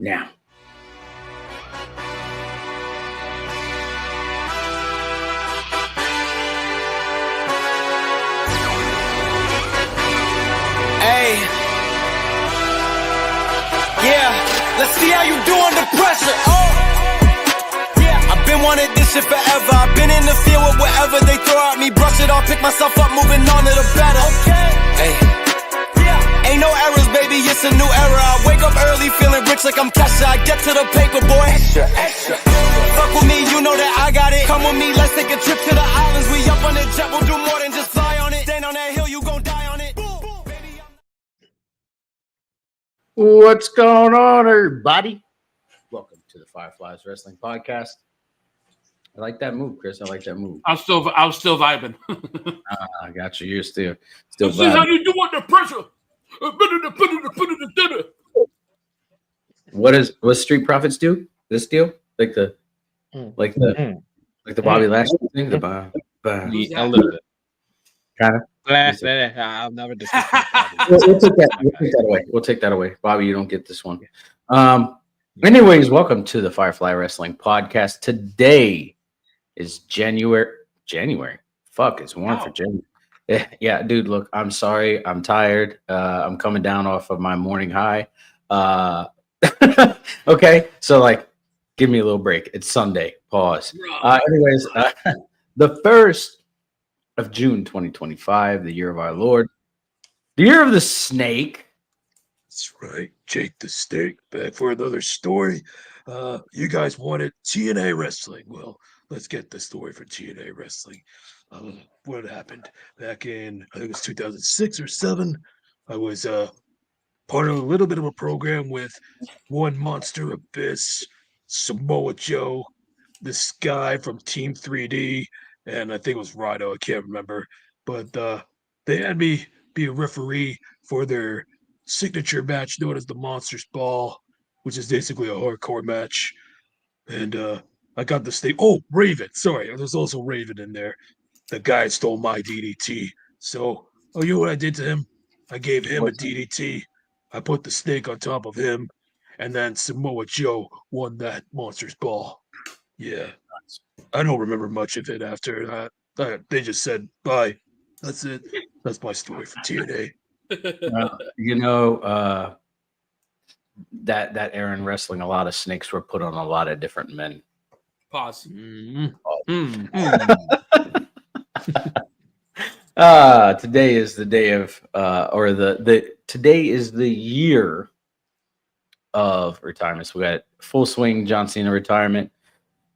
now. Hey, yeah, let's see how you do under pressure. Yeah, I've been wanting this shit forever. I've been in the field with whatever they throw at me. Brush it off, pick myself up, moving on to the better. Hey, yeah, ain't no errors, baby, it's a new era. I wake up early, feeling rich like I'm Kesha. I get to the paper, boy. Extra, extra. Fuck with me, you know that I got it. Come with me, let's take a trip to the islands. We up on the jet, we'll do more than just fly on it. Stand on that hill, you gon' die on it. What's going on, everybody? Welcome to the Fireflies Wrestling Podcast. I like that move, Chris. I like that move. I was still vibing. I got you. You're still This is how you do under pressure. What Street Profits do? This deal? Like the Bobby Lashley thing? A little bit. Kind of. I'll never discuss that. We'll take that away. Bobby, you don't get this one. Anyways, welcome to the Firefly Wrestling Podcast. Today is January. Fuck, it's warm for January. Yeah, dude, look, I'm sorry. I'm tired. I'm coming down off of my morning high. Okay, so give me a little break. It's Sunday. Pause. Anyways, the 1st of June 2025, the year of our Lord, the year of the snake. That's right, Jake the Snake, back for another story. You guys wanted TNA wrestling. Well, let's get the story for TNA wrestling. What happened back in, I think it was 2006 or 7. I was part of a little bit of a program with One Monster Abyss, Samoa Joe, this guy from Team 3D, and I think it was Rhino, I can't remember. But they had me be a referee for their signature match known as the Monsters Ball, which is basically a hardcore match. And I got this thing. Oh, Raven. Sorry, there's also Raven in there. The guy stole my DDT. So, you know what I did to him? I gave him a DDT. I put the snake on top of him. And then Samoa Joe won that Monsters Ball. Yeah. I don't remember much of it after that. They just said, bye. That's it. That's my story for TNA. That era in wrestling, a lot of snakes were put on a lot of different men. Pause. Today is the day of today is the year of retirements. We got full swing John Cena retirement.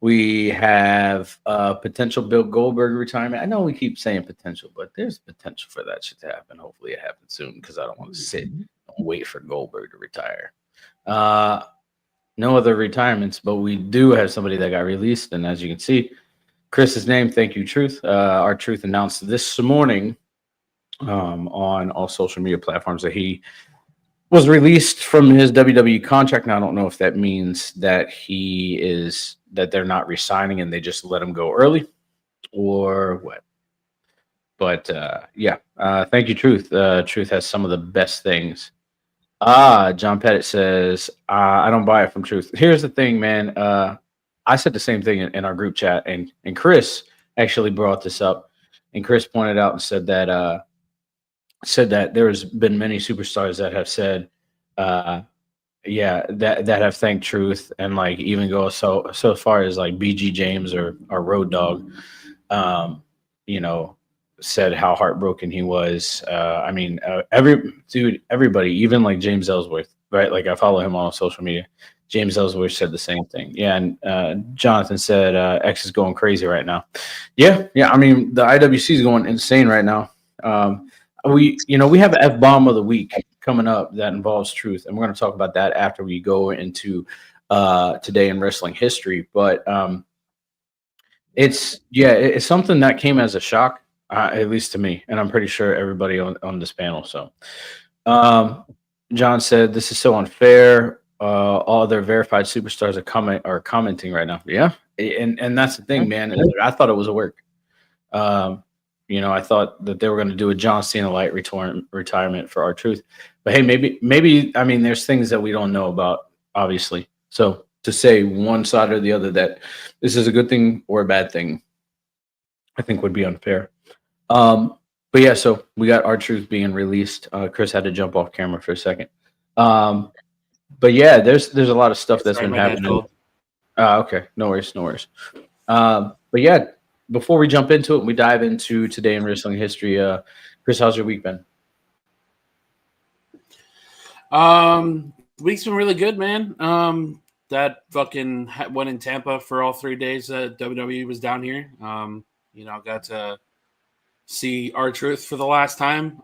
We have potential Bill Goldberg retirement. I know we keep saying potential, but there's potential for that shit to happen. Hopefully it happens soon because I don't want to sit and wait for Goldberg to retire. No other retirements, but we do have somebody that got released. And as you can see, Chris's name, thank you, Truth. Our Truth announced this morning on all social media platforms that he was released from his WWE contract. Now, I don't know if that means that that they're not resigning and they just let him go early or what. But thank you, Truth. Truth has some of the best things. John Pettit says, I don't buy it from Truth. Here's the thing, man. I said the same thing in our group chat, and Chris actually brought this up, and Chris pointed out and said that there's been many superstars that have said, that have thanked Truth, and even go so far as BG James or Road Dogg, said how heartbroken he was. Everybody, even James Ellsworth, right? I follow him on social media. James Ellsworth said the same thing. Yeah, and Jonathan said X is going crazy right now. Yeah. I mean, the IWC is going insane right now. We have an F-bomb of the week coming up that involves Truth, and we're going to talk about that after we go into today in wrestling history. But it's something that came as a shock, at least to me, and I'm pretty sure everybody on this panel. So, John said this is so unfair. All their verified superstars are commenting right now. Yeah, and that's the thing, man. I thought it was a work. I thought that they were going to do a John Cena light retirement for R-Truth. But hey, maybe I mean, there's things that we don't know about obviously. So to say one side or the other that this is a good thing or a bad thing, I think would be unfair. But yeah, so we got our truth being released. Chris had to jump off camera for a second. But yeah, there's a lot of stuff that's Sorry, been my dad happening. called. Okay, no worries, no worries. But yeah, before we jump into it, we dive into today in wrestling history. Chris, how's your week been? Week's been really good, man. That fucking went in Tampa for all 3 days that WWE was down here. Got to see R-Truth for the last time,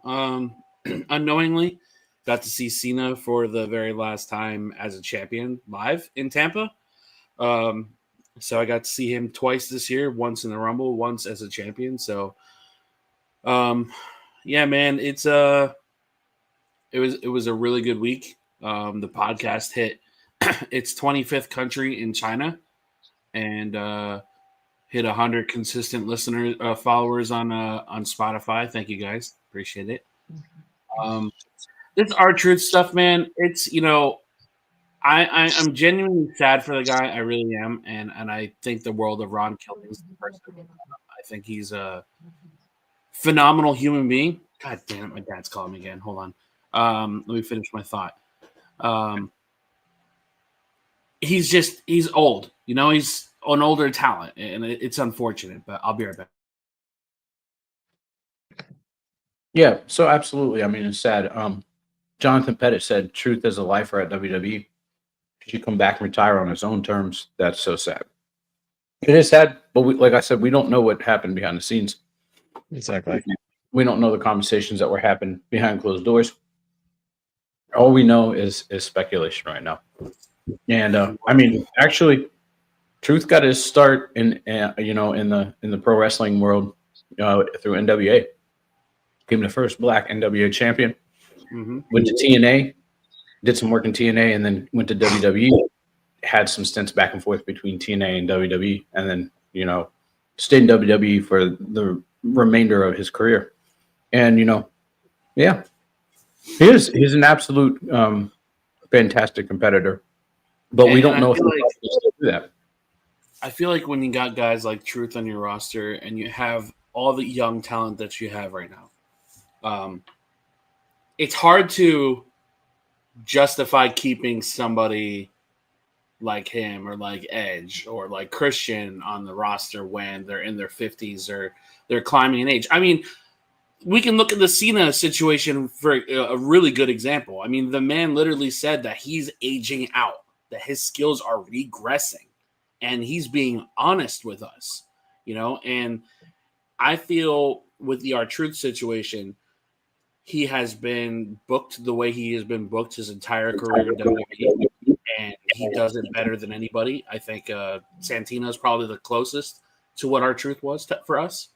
unknowingly. Got to see Cena for the very last time as a champion live in Tampa. So I got to see him twice this year, once in the Rumble, once as a champion. So, yeah, man, it was a really good week. The podcast hit its 25th country in China and hit 100 consistent listeners, followers on Spotify. Thank you guys. Appreciate it. This R-Truth stuff, man, it's, I'm genuinely sad for the guy. I really am. And I think the world of Ron Killings. I think he's a phenomenal human being. God damn it, my dad's calling me again. Hold on. Let me finish my thought. He's old. He's an older talent, and it's unfortunate, but I'll be right back. Yeah, so absolutely. I mean, it's sad. Jonathan Pettit said, "Truth as a lifer at WWE. Should come back and retire on his own terms." That's so sad. It is sad, but like I said, we don't know what happened behind the scenes. Exactly. We don't know the conversations that were happening behind closed doors. All we know is speculation right now. And I mean, actually, Truth got his start in the pro wrestling world through NWA. Became the first Black NWA champion. Mm-hmm. Went to TNA, did some work in TNA, and then went to WWE. Had some stints back and forth between TNA and WWE, and then stayed in WWE for the remainder of his career. And yeah, he's an absolute fantastic competitor. But we don't know if he'll do that. I feel like when you got guys like Truth on your roster and you have all the young talent that you have right now, it's hard to justify keeping somebody like him or like Edge or like Christian on the roster when they're in their 50s or they're climbing in age. I mean, we can look at the Cena situation for a really good example. I mean, the man literally said that he's aging out, that his skills are regressing, and he's being honest with us, and I feel with the R-Truth situation, he has been booked the way he has been booked his entire career in WWE, and he does it better than anybody. I think Santina is probably the closest to what R-Truth was for us.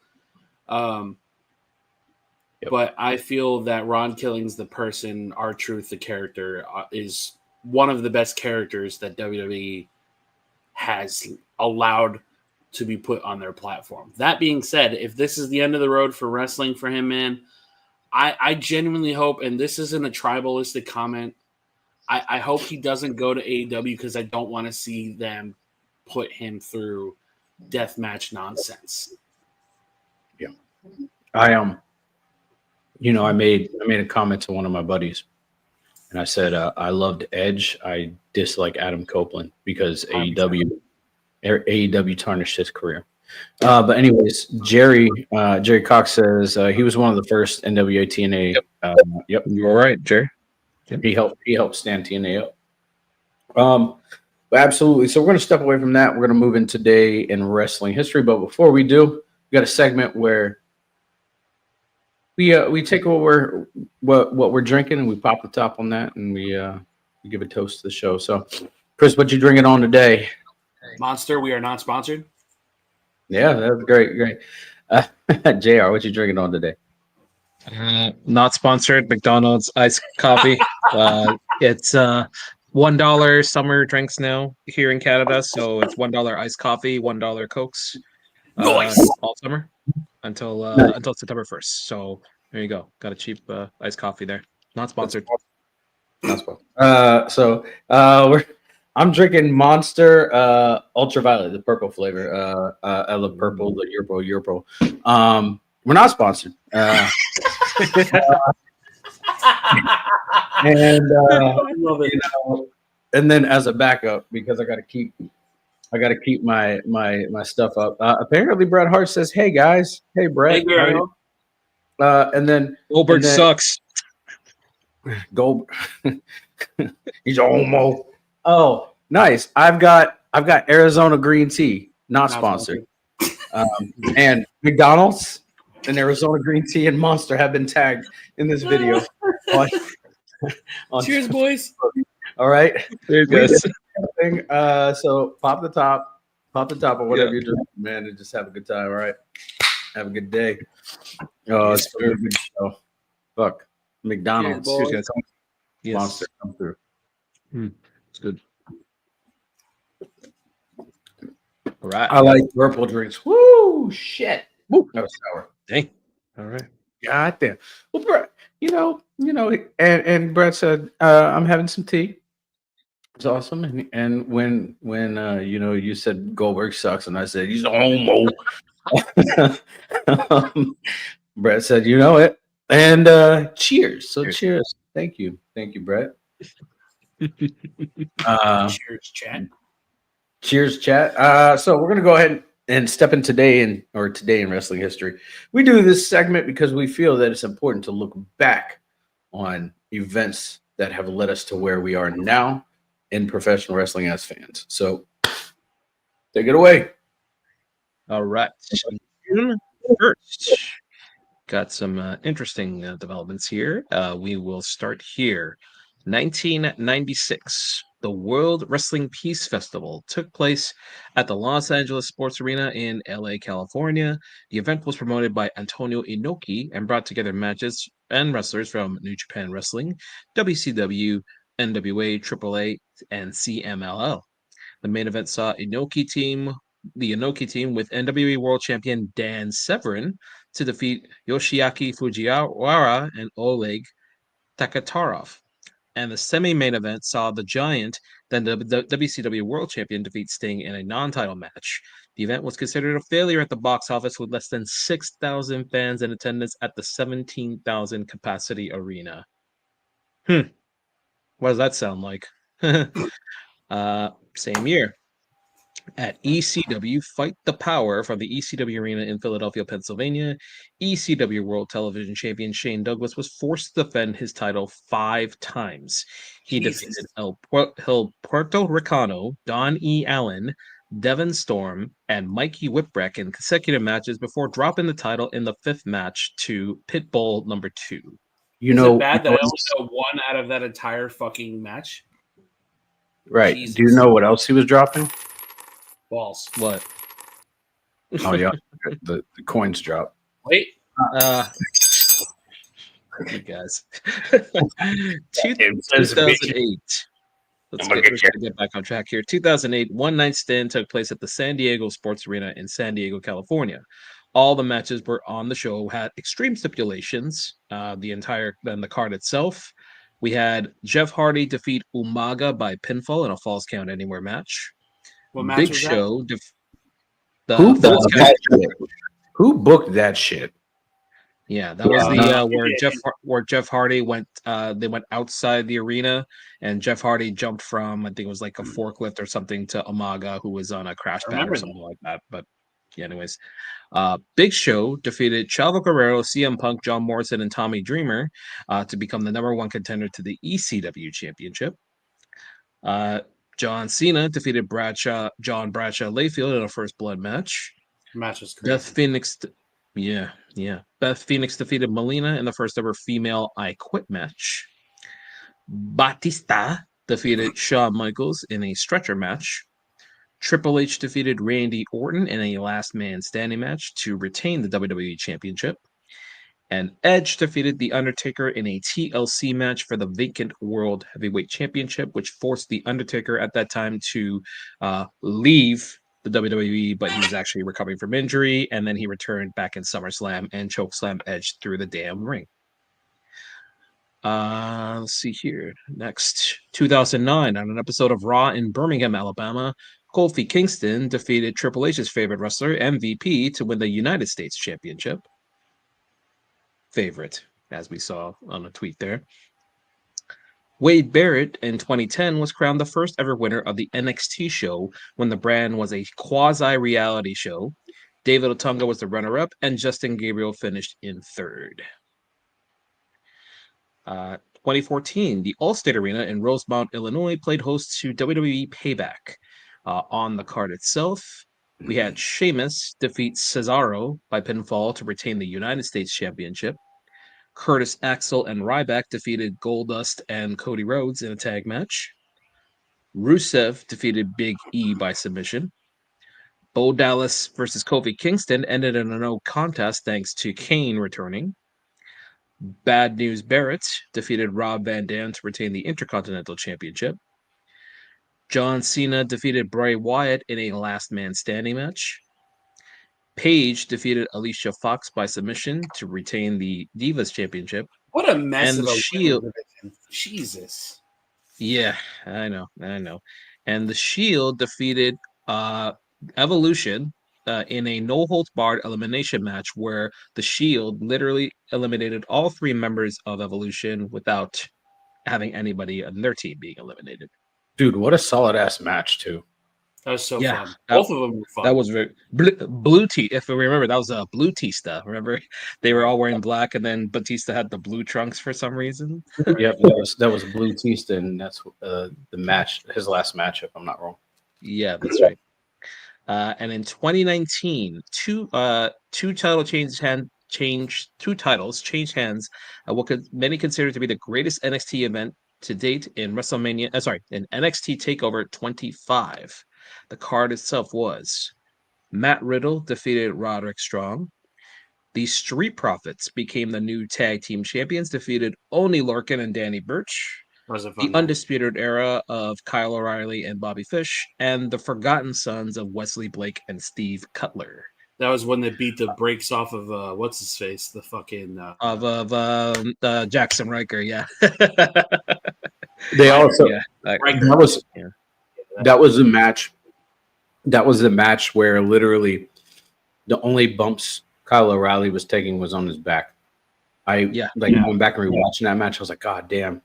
But I feel that Ron Killings, the person, R-Truth, the character, is one of the best characters that WWE has allowed to be put on their platform. That being said, if this is the end of the road for wrestling for him, man, I genuinely hope, and this isn't a tribalistic comment, I hope he doesn't go to AEW because I don't want to see them put him through deathmatch nonsense. Yeah. I made a comment to one of my buddies, and I said I loved Edge. I dislike Adam Copeland because AEW tarnished his career. But anyways, Jerry Cox says he was one of the first NWA TNA. Yep, You're right, Jerry. Yep. He helped stand TNA up. But absolutely. So we're going to step away from that. We're going to move in today in wrestling history. But before we do, we got a segment where we take what we're drinking and we pop the top on that and we give a toast to the show. So, Chris, what you drinking on today? Monster. We are not sponsored. Yeah, that's great. JR, what you drinking on today? Not sponsored. McDonald's iced coffee. It's $1 summer drinks now here in Canada, so it's $1 iced coffee, $1 Cokes. Nice. All summer until September 1st. So there you go. Got a cheap iced coffee there. Not sponsored. That's well. So we're I'm drinking Monster Ultraviolet, the purple flavor. I love purple, the Europro. We're not sponsored. And Love it. you know, and then as a backup, because I got to keep my stuff up. Apparently, Bret Hart says, "Hey guys, hey Bret." Hey, girl. And then Goldberg and then sucks. Gold. He's a homo. Oh, nice. I've got Arizona green tea, not sponsored. And McDonald's and Arizona green tea and Monster have been tagged in this video. on Cheers, boys. All right. There you We go. did thing. So pop the top or whatever you're doing, man, and just have a good time. All right. Have a good day. Oh, Yes, it's been a good show. Fuck. McDonald's. Cheers, boys. Cheers, guys. Yes. Monster come through. It's good. All right. I like purple drinks. Woo, shit. Woo, that was sour. Dang. All right. God damn. Well, Brett, and Brett said, I'm having some tea. It's awesome. And when you said Goldberg sucks, and I said he's a homo. Brett said, you know it. And cheers. So cheers. Thank you, Brett. Cheers, chat. Cheers, chat. So we're gonna go ahead and step in today in wrestling history. We do this segment because we feel that it's important to look back on events that have led us to where we are now in professional wrestling as fans. So take it away. All right. June 1st. Got some interesting developments here. We will start here. 1996, the World Wrestling Peace Festival took place at the Los Angeles Sports Arena in LA, California. The event was promoted by Antonio Inoki and brought together matches and wrestlers from New Japan Wrestling, WCW, NWA, AAA, and CMLL. The main event saw the Inoki team with NWA World Champion Dan Severn to defeat Yoshiaki Fujiwara and Oleg Takatarov. And the semi-main event saw the Giant, then the WCW World Champion, defeat Sting in a non-title match. The event was considered a failure at the box office with less than 6,000 fans in attendance at the 17,000 capacity arena. What does that sound like? Same year. At ECW Fight the Power from the ECW Arena in Philadelphia, Pennsylvania, ECW World Television Champion Shane Douglas was forced to defend his title 5 times. He defeated El Puerto Ricano, Don E. Allen, Devon Storm, and Mikey Whipwreck in consecutive matches before dropping the title in the 5th match to Pitbull number 2. Is it bad that I only know one out of that entire fucking match? Right. Jesus. Do you know what else he was dropping? Balls. What? Oh yeah, the coins drop. Wait. You guys. 2008. Let's get back on track here. 2008, one night stand took place at the San Diego Sports Arena in San Diego, California. All the matches were on the show had extreme stipulations. The card itself. We had Jeff Hardy defeat Umaga by pinfall in a Falls Count Anywhere match. What match Big was Show. Who booked that shit? Yeah, that was the where Jeff Hardy went. They went outside the arena, and Jeff Hardy jumped from, I think it was like a forklift or something, to Umaga, who was on a crash pad or something like that. But yeah, anyways, Big Show defeated Chavo Guerrero, CM Punk, John Morrison, and Tommy Dreamer to become the #1 contender to the ECW Championship. John Cena defeated John Bradshaw Layfield in a First Blood match. Match was crazy. Beth Phoenix, Beth Phoenix defeated Melina in the first ever female I Quit match. Batista defeated Shawn Michaels in a stretcher match. Triple H defeated Randy Orton in a last man standing match to retain the WWE Championship. And Edge defeated The Undertaker in a TLC match for the vacant World Heavyweight Championship, which forced The Undertaker at that time to leave the WWE, but he was actually recovering from injury, and then he returned back in SummerSlam and chokeslammed Edge through the damn ring. Let's see here. Next, 2009, on an episode of Raw in Birmingham, Alabama, Kofi Kingston defeated Triple H's favorite wrestler, MVP, to win the United States Championship. Favorite, as we saw on a tweet there. Wade Barrett in 2010 was crowned the first ever winner of the NXT show when the brand was a quasi-reality show. David Otunga was the runner-up, and Justin Gabriel finished in third. 2014, the Allstate Arena in Rosemount, Illinois, played host to WWE Payback. On the card itself, we had Sheamus defeat Cesaro by pinfall to retain the United States Championship. Curtis Axel and Ryback defeated Goldust and Cody Rhodes in a tag match. Rusev defeated Big E by submission. Bo Dallas versus Kofi Kingston ended in a no contest thanks to Kane returning. Bad News Barrett defeated Rob Van Dam to retain the Intercontinental Championship. John Cena defeated Bray Wyatt in a last man standing match. Paige defeated Alicia Fox by submission to retain the Divas Championship. What a mess And of the a Shield. division. Jesus. Yeah, I know. And the Shield defeated Evolution in a no-holds-barred elimination match where the Shield literally eliminated all three members of Evolution without having anybody on their team being eliminated. Dude, what a solid ass match too. That was so Yeah, fun. Both of them were fun. That was very blue tea. If we remember, that was a blue Batista. Remember, they were all wearing black, and then Batista had the blue trunks for some reason. Yep, that was Blue Tista, and that's the match, his last match, if I'm not wrong. Yeah, that's right. And in 2019, two titles changed hands. What many consider to be the greatest NXT event to date in WrestleMania. In NXT Takeover 25. The card itself was Matt Riddle defeated Roderick Strong. The Street Profits became the new tag team champions, defeated Oney Lorcan and Danny Burch. The Undisputed Era of Kyle O'Reilly and Bobby Fish, and the Forgotten Sons of Wesley Blake and Steve Cutler. That was when they beat the brakes off of what's his face, the fucking of Jackson Riker. Yeah, they also that was a match. That was the match where literally the only bumps Kyle O'Reilly was taking was on his back. Going back and rewatching that match, I was like, God damn,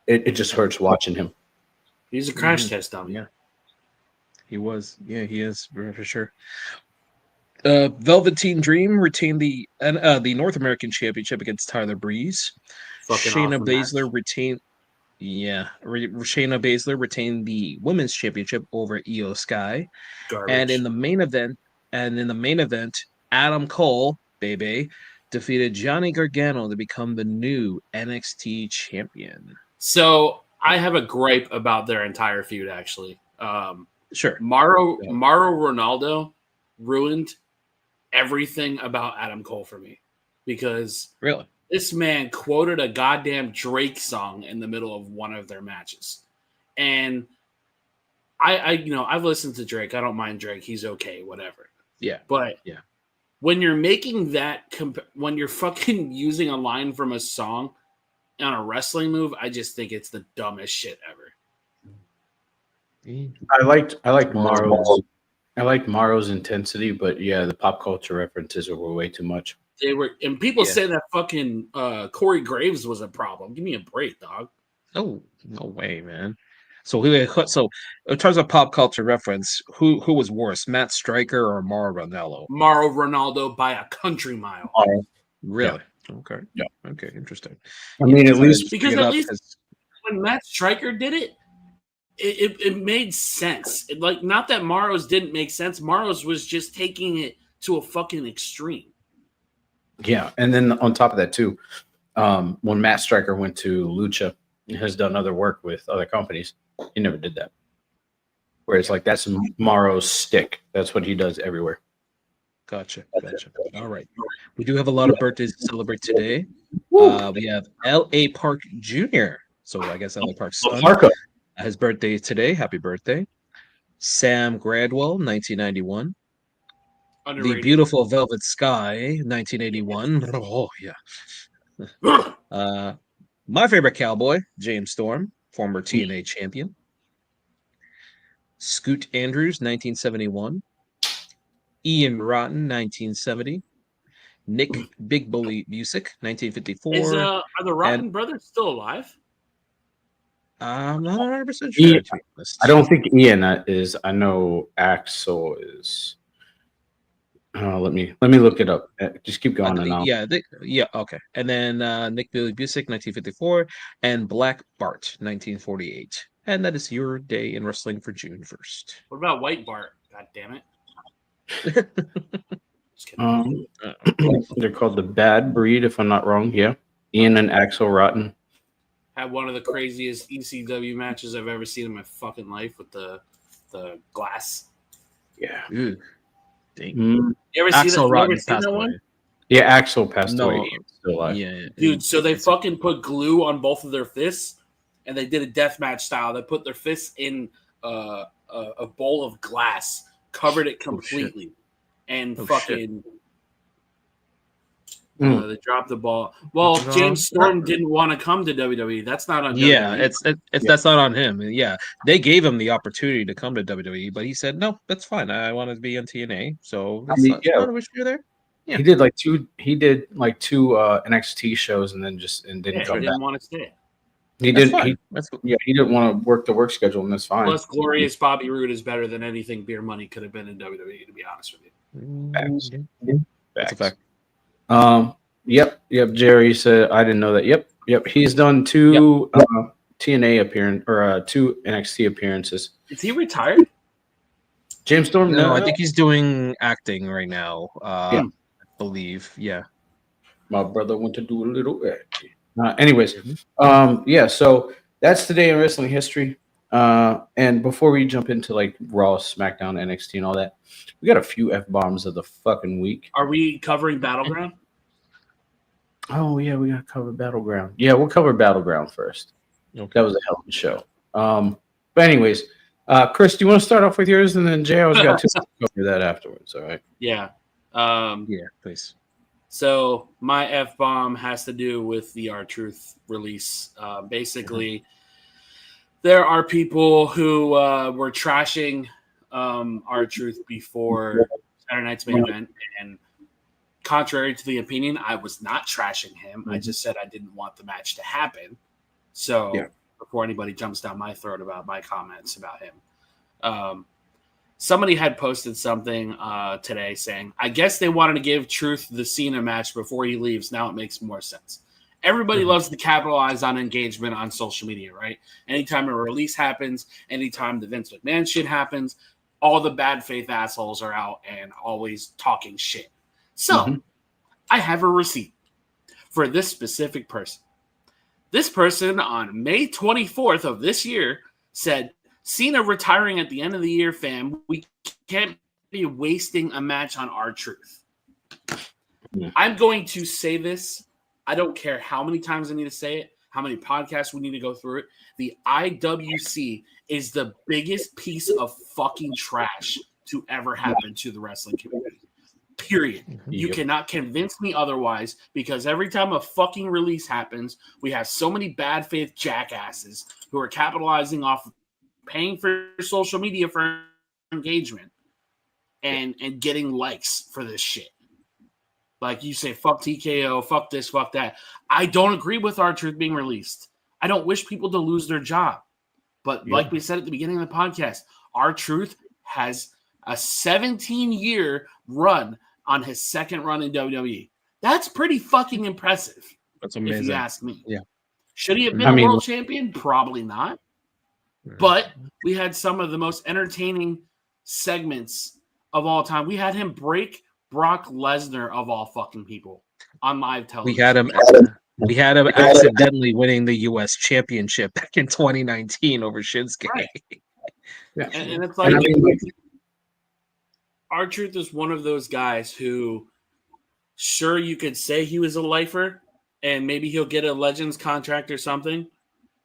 it just hurts watching him. He's a crash test dummy. Yeah, he was. Yeah, he is for sure. Velveteen Dream retained the North American Championship against Tyler Breeze. Shayna Baszler retained. Yeah, Shayna Baszler retained the Women's Championship over Io Sky. Garbage. And in the main event, Adam Cole, baby, defeated Johnny Gargano to become the new NXT champion. So I have a gripe about their entire feud, actually. Sure. Mauro Ronaldo ruined everything about Adam Cole for me because really this man quoted a goddamn Drake song in the middle of one of their matches. And I've listened to Drake. I don't mind Drake. He's okay, whatever. Yeah. But when you're making that, when you're fucking using a line from a song on a wrestling move, I just think it's the dumbest shit ever. I liked Morrow's intensity, but yeah, the pop culture references were way too much. They were, and people say that fucking Corey Graves was a problem. Give me a break, dog. No way, man. So in terms of pop culture reference, who was worse, Matt Striker or Mauro Ranallo? Mauro Ronaldo by a country mile. Really? Yeah. Okay. Yeah. Okay. Interesting. I mean, at least when Matt Striker did it, it made sense. Not that Mauro's didn't make sense. Mauro's was just taking it to a fucking extreme. Yeah, and then on top of that too, when Matt Striker went to Lucha and has done other work with other companies, he never did that. Whereas that's Mauro's stick. That's what he does everywhere. Gotcha. All right. We do have a lot of birthdays to celebrate today. We have L.A. Park Jr. So I guess L.A. Park's son. His birthday today. Happy birthday. Sam Gradwell, 1991. Underrated. The Beautiful Velvet Sky, 1981. Oh, yeah. My favorite cowboy, James Storm, former TNA champion. Scoot Andrews, 1971. Ian Rotten, 1970. Nick Big Bully Busick, 1954. Are the And Rotten brothers still alive? I'm not 100% Ian, sure, to be honest. I don't think Ian is. I know Axel is. Let me look it up. Just keep going, and I'll. Okay. And then Nick Billy Busick, 1954, and Black Bart, 1948. And that is your day in wrestling for June 1st. What about White Bart? God damn it. Just kidding. They're called the Bad Breed, if I'm not wrong. Yeah, Ian and Axel Rotten. Had one of the craziest ECW matches I've ever seen in my fucking life with the glass. Yeah. Ooh, dang. You ever Axel seen Rotten that passed away. one? Yeah, Axel passed No. away. Ian's still alive. Yeah, Dude, so they fucking put glue on both of their fists, and they did a deathmatch style. They put their fists in a bowl of glass, covered it completely, and fucking they dropped the ball. Well, James Storm didn't want to come to WWE. That's not on WWE. That's not on him. Yeah, they gave him the opportunity to come to WWE, but he said no, that's fine. I want to be on TNA, so that's not an issue there. Yeah. He did like two. He did like two NXT shows, and then didn't come he back. didn't want to stay. He That's didn't. fine. He didn't want to work the work schedule, and that's fine. Plus, Glorious Bobby Roode is better than anything Beer Money could have been in WWE. To be honest with you, Facts. That's a fact. Yep. Jerry said I didn't know that. Yep. He's done two TNA appearance or two NXT appearances. is he retired? James Storm? No, I think he's doing acting right now. I believe. Yeah. My brother went to do a little acting. Anyways, so that's today in wrestling history. And before we jump into like Raw, SmackDown, NXT, and all that, we got a few F-bombs of the fucking week. Are we covering Battleground? Oh yeah, we got to cover Battleground. Yeah, we'll cover Battleground first. Okay. That was a hell of a show. But anyways, Chris, do you want to start off with yours, and then Jay always got to cover that afterwards. All right. Yeah. Yeah, please. So my F-bomb has to do with the R-Truth release. Basically, there are people who were trashing R-Truth before Saturday Night's main event, and contrary to the opinion, I was not trashing him. I just said I didn't want the match to happen. So before anybody jumps down my throat about my comments about him, somebody had posted something today saying, I guess they wanted to give Truth the Cena match before he leaves. Now it makes more sense. Everybody loves to capitalize on engagement on social media, right? Anytime a release happens, anytime the Vince McMahon shit happens, all the bad faith assholes are out and always talking shit. So I have a receipt for this specific person. This person on May 24th of this year said, Cena retiring at the end of the year, fam. We can't be wasting a match on R-Truth. I'm going to say this. I don't care how many times I need to say it, how many podcasts we need to go through it. The IWC is the biggest piece of fucking trash to ever happen to the wrestling community. Period. You cannot convince me otherwise, because every time a fucking release happens, we have so many bad faith jackasses who are capitalizing off paying for social media for engagement and getting likes for this shit. Like you say, fuck TKO, fuck this, fuck that. I don't agree with R-Truth being released. I don't wish people to lose their job. But like we said at the beginning of the podcast, R-Truth has a 17-year run on his second run in WWE. That's pretty fucking impressive. That's amazing. If you ask me. Yeah. Should he have been a world champion? Probably not. But we had some of the most entertaining segments of all time. We had him break Brock Lesnar of all fucking people on live television. We had him accidentally winning the U.S. Championship back in 2019 over Shinsuke. Right. And it's like R-Truth is one of those guys who, sure, you could say he was a lifer and maybe he'll get a Legends contract or something,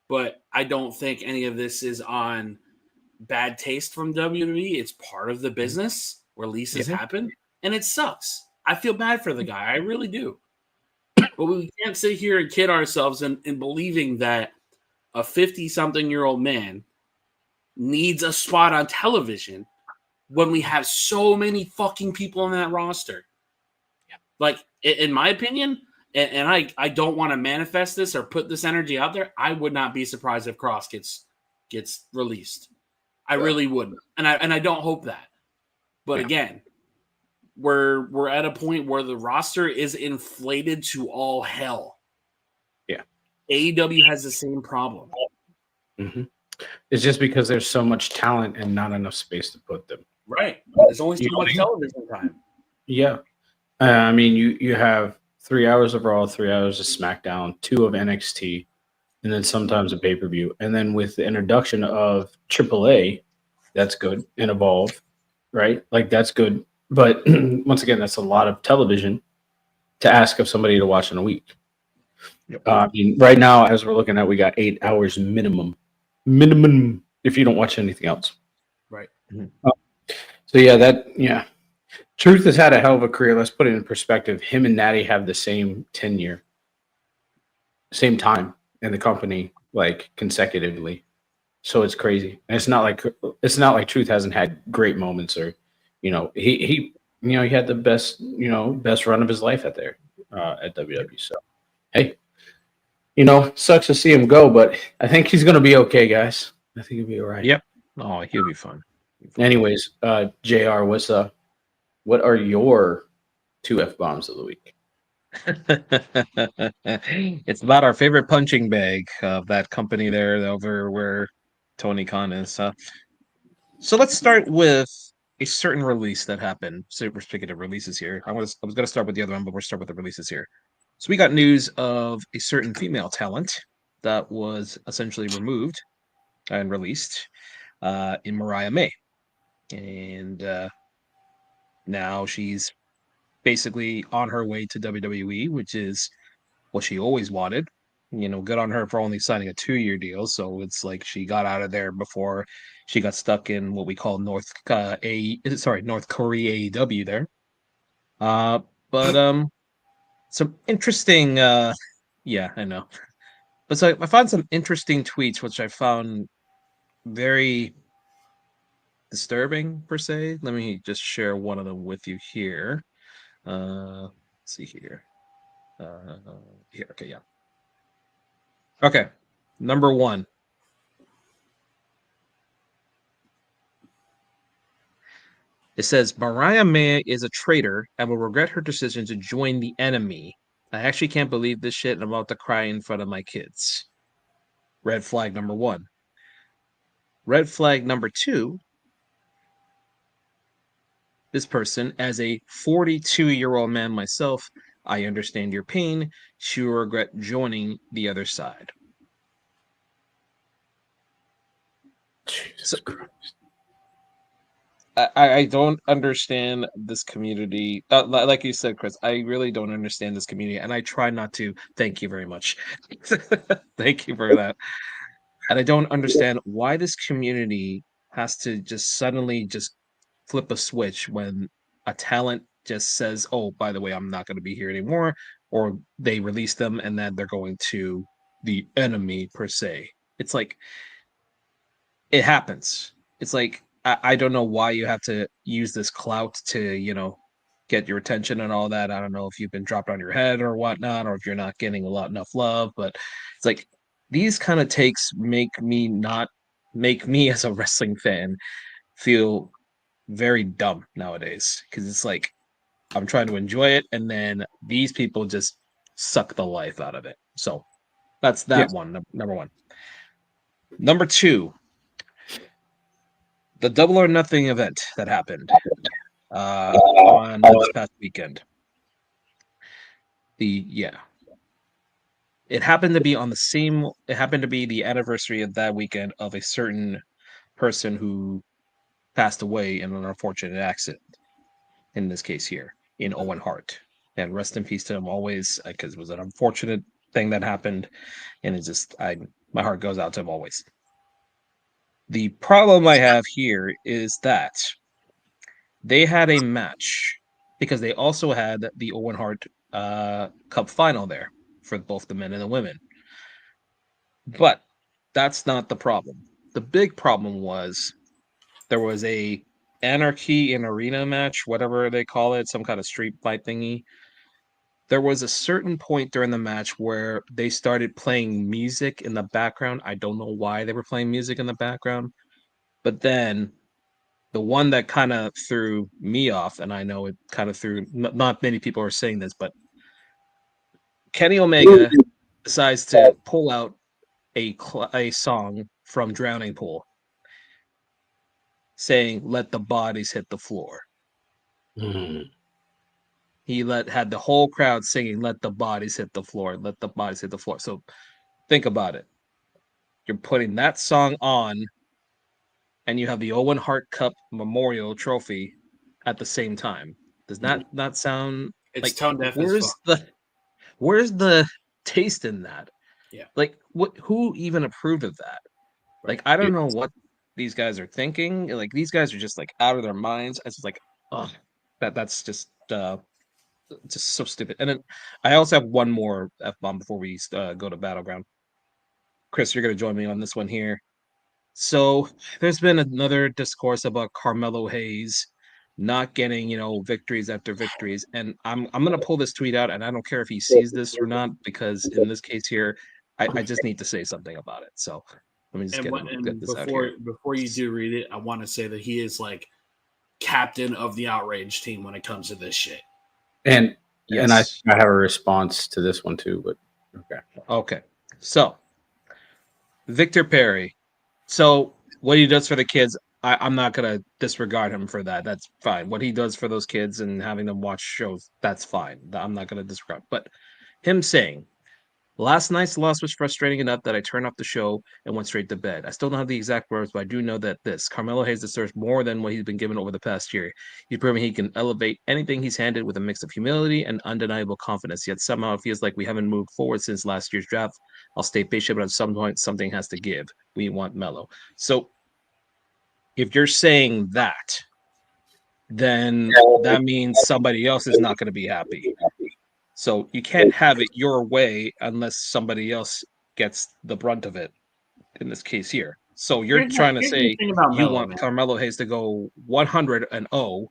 but I don't think any of this is on bad taste from WWE. It's part of the business. Releases happen, and it sucks. I feel bad for the guy. I really do. But we can't sit here and kid ourselves in believing that a 50-something-year-old man needs a spot on television when we have so many fucking people on that roster. Like, in my opinion, and I don't want to manifest this or put this energy out there, I would not be surprised if Cross gets released. I really wouldn't. And I don't hope that. But again, we're at a point where the roster is inflated to all hell. Yeah. AEW has the same problem. Mm-hmm. It's just because there's so much talent and not enough space to put them. Right. There's only so much television time. Yeah. I mean, you have 3 hours of Raw, 3 hours of SmackDown, 2 of NXT, and then sometimes a pay-per-view. And then with the introduction of AAA, that's good, and Evolve, right? Like, that's good. But once again, that's a lot of television to ask of somebody to watch in a week. Yep. I mean, right now, as we're looking at, we got 8 hours minimum if you don't watch anything else. Right. So yeah. Truth has had a hell of a career. Let's put it in perspective. Him and Natty have the same tenure, same time in the company, like consecutively. So it's crazy. And it's not like Truth hasn't had great moments, or, he had the best run of his life at WWE. So hey, sucks to see him go, but I think he's gonna be okay, guys. I think he'll be all right. Yep. Oh, he'll be fun. Anyways, JR, what are your 2 F-bombs of the week? It's about our favorite punching bag of that company there over where Tony Khan is. So let's start with a certain release that happened. So we're speaking of releases here. I was going to start with the other one, but we'll start with the releases here. So we got news of a certain female talent that was essentially removed and released in Mariah May. And now she's basically on her way to WWE, which is what she always wanted. Good on her for only signing a 2-year deal. So it's like she got out of there before she got stuck in what we call North Korea AEW there. But some interesting, yeah, I know. But so I found some interesting tweets, which I found very disturbing per se. Let me just share one of them with you here. Let's see here. Here, okay, yeah. Okay, number 1. It says Mariah May is a traitor and will regret her decision to join the enemy. I actually can't believe this shit, and I'm about to cry in front of my kids. Red flag number 1. Red flag number 2. This person, as a 42-year-old man myself, I understand your pain. She will regret joining the other side. Jesus Christ. I don't understand this community. Like you said, Chris, I really don't understand this community, and I try not to. Thank you very much. Thank you for that. And I don't understand why this community has to just suddenly just flip a switch when a talent just says, "Oh, by the way, I'm not going to be here anymore," or they release them and then they're going to the enemy per se. It's like it happens. It's like I don't know why you have to use this clout to get your attention and all that. I don't know if you've been dropped on your head or whatnot, or if you're not getting enough love, but it's like these kind of takes make me as a wrestling fan feel very dumb nowadays, because it's like I'm trying to enjoy it and then these people just suck the life out of it. So that's that one, number 1. Number 2, the Double or Nothing event that happened on this past weekend. It happened to be the anniversary of that weekend of a certain person who passed away in an unfortunate accident. In this case here, in Owen Hart. And rest in peace to him always, because it was an unfortunate thing that happened. And it's just, my heart goes out to him always. The problem I have here is that they had a match because they also had the Owen Hart Cup final there for both the men and the women. But that's not the problem. The big problem was there was a Anarchy in Arena match, whatever they call it, some kind of street fight thingy. There was a certain point during the match where they started playing music in the background. I don't know why they were playing music in the background, but then the one that kind of threw me off, and I know it kind of threw, not many people are saying this, but Kenny Omega decides to pull out a song from Drowning Pool saying, "Let the bodies hit the floor." Mm. He had the whole crowd singing, "Let the bodies hit the floor, let the bodies hit the floor." So think about it. You're putting that song on, and you have the Owen Hart Cup Memorial Trophy at the same time. Does that not sound It's like tone deaf as fuck. where's the taste in that? Yeah. Like who even approved of that? Right. Like I don't know what these guys are thinking. Like these guys are just like out of their minds. It's just like, oh, that's just so stupid. And then I also have one more F-bomb before we go to Battleground. Chris, you're going to join me on this one here. So there's been another discourse about Carmelo Hayes not getting, victories after victories. And I'm going to pull this tweet out, and I don't care if he sees this or not, because in this case here, I just need to say something about it. So let me just get this out here. Before you do read it, I want to say that he is like captain of the outrage team when it comes to this shit. And Yes. and I have a response to this one too, but Okay. So Victor Perry. So what he does for the kids, I'm not gonna disregard him for that. That's fine. What he does for those kids and having them watch shows, that's fine. I'm not gonna disregard. But him saying, "Last night's loss was frustrating enough that I turned off the show and went straight to bed. I still don't have the exact words, but I do know that Carmelo Hayes deserves more than what he's been given over the past year. He's proven he can elevate anything he's handed with a mix of humility and undeniable confidence, yet somehow it feels like we haven't moved forward since last year's draft. I'll stay patient, but at some point, something has to give. We want Melo." So if you're saying that, then that means somebody else is not going to be happy. So you can't have it your way unless somebody else gets the brunt of it, in this case here. So you're trying to say you want Carmelo Hayes to go 100-0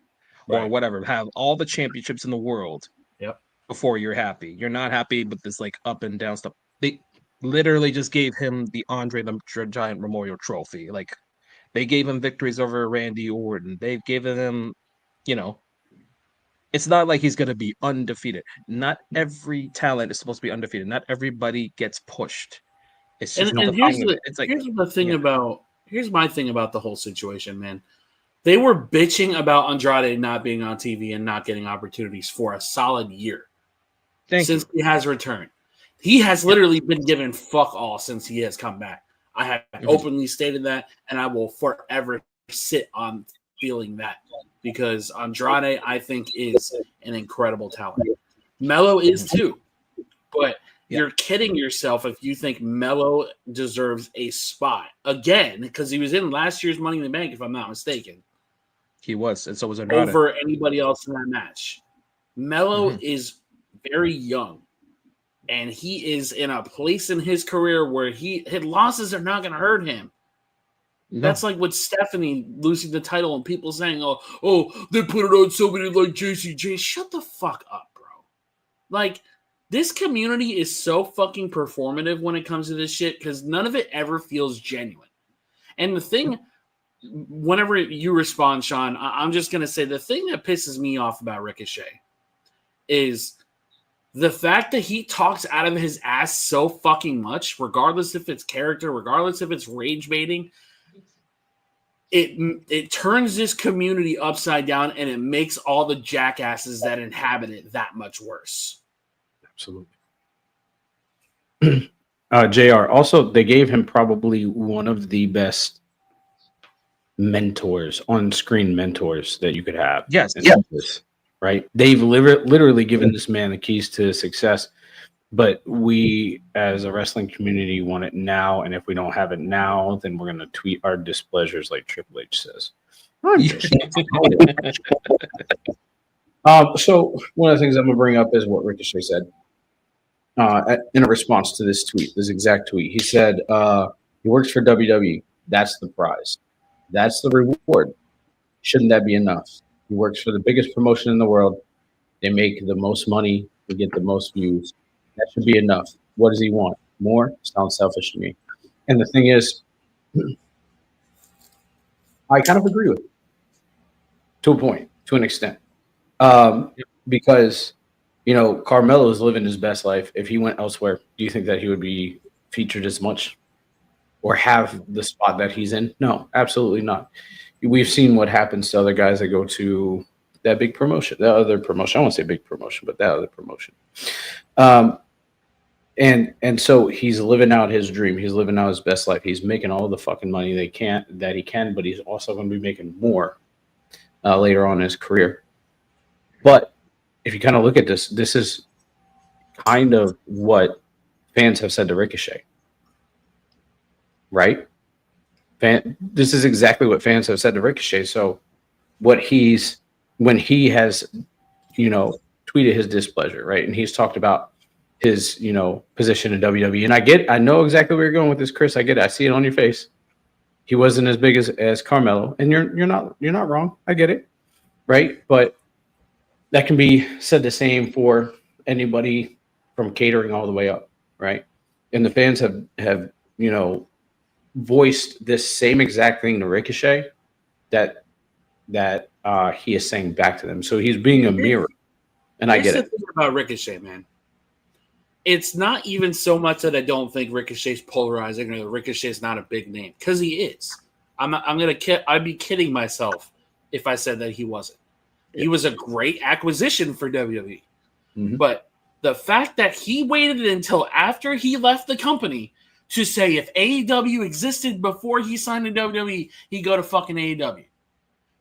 or whatever, have all the championships in the world before you're happy. You're not happy with this like up and down stuff. They literally just gave him the Andre the Giant Memorial Trophy. Like they gave him victories over Randy Orton. They've given him, it's not like he's going to be undefeated. Not every talent is supposed to be undefeated. Not everybody gets pushed. It's just here's my thing about the whole situation, man. They were bitching about Andrade not being on TV and not getting opportunities for a solid year since he has returned. He has literally been given fuck all since he has come back. I have openly stated that, and I will forever sit on feeling that. Because Andrade, I think, is an incredible talent. Melo is too. But you're kidding yourself if you think Melo deserves a spot. Again, because he was in last year's Money in the Bank, if I'm not mistaken. He was, and so was Andrade. Over anybody else in that match. Melo is very young. And he is in a place in his career where his losses are not going to hurt him. No. That's like with Stephanie losing the title and people saying, oh, they put it on somebody like JCJ. Shut the fuck up, bro. Like, this community is so fucking performative when it comes to this shit because none of it ever feels genuine. And the thing, whenever you respond, Sean, I'm just going to say the thing that pisses me off about Ricochet is the fact that he talks out of his ass so fucking much, regardless if it's character, regardless if it's rage baiting, it turns this community upside down and it makes all the jackasses that inhabit it that much worse. Absolutely. JR, also, they gave him probably one of the best mentors, on-screen mentors that you could have. Yes. Right? They've literally given this man the keys to success. But we, as a wrestling community, want it now. And if we don't have it now, then we're going to tweet our displeasures like Triple H says. So one of the things I'm gonna bring up is what Ricochet said in a response to this tweet, this exact tweet. He said, "He works for WWE. That's the prize. That's the reward. Shouldn't that be enough? He works for the biggest promotion in the world. They make the most money. They get the most views. That should be enough. What does he want? More? Sounds selfish to me." And the thing is, I kind of agree with it to a point, to an extent. Because Carmelo is living his best life. If he went elsewhere, do you think that he would be featured as much or have the spot that he's in? No, absolutely not. We've seen what happens to other guys that go to that big promotion, that other promotion. I won't say big promotion, but that other promotion. And so he's living out his dream. He's living out his best life. He's making all the fucking money that he can, but he's also going to be making more later on in his career. But if you kind of look at this, this is kind of what fans have said to Ricochet, right? This is exactly what fans have said to Ricochet. So when he has, tweeted his displeasure, right? And he's talked about his, position in WWE. And I know exactly where you're going with this, Chris. I get it. I see it on your face. He wasn't as big as Carmelo, and you're not wrong. I get it, right? But that can be said the same for anybody from catering all the way up, right? And the fans have voiced this same exact thing to Ricochet that he is saying back to them. So he's being a mirror, and I get it. Here's the thing about Ricochet, man. It's not even so much that I don't think Ricochet's polarizing or that Ricochet's not a big name, because he is. I'd be kidding myself if I said that he wasn't. He was a great acquisition for WWE. Mm-hmm. But the fact that he waited until after he left the company to say if AEW existed before he signed to WWE, he'd go to fucking AEW.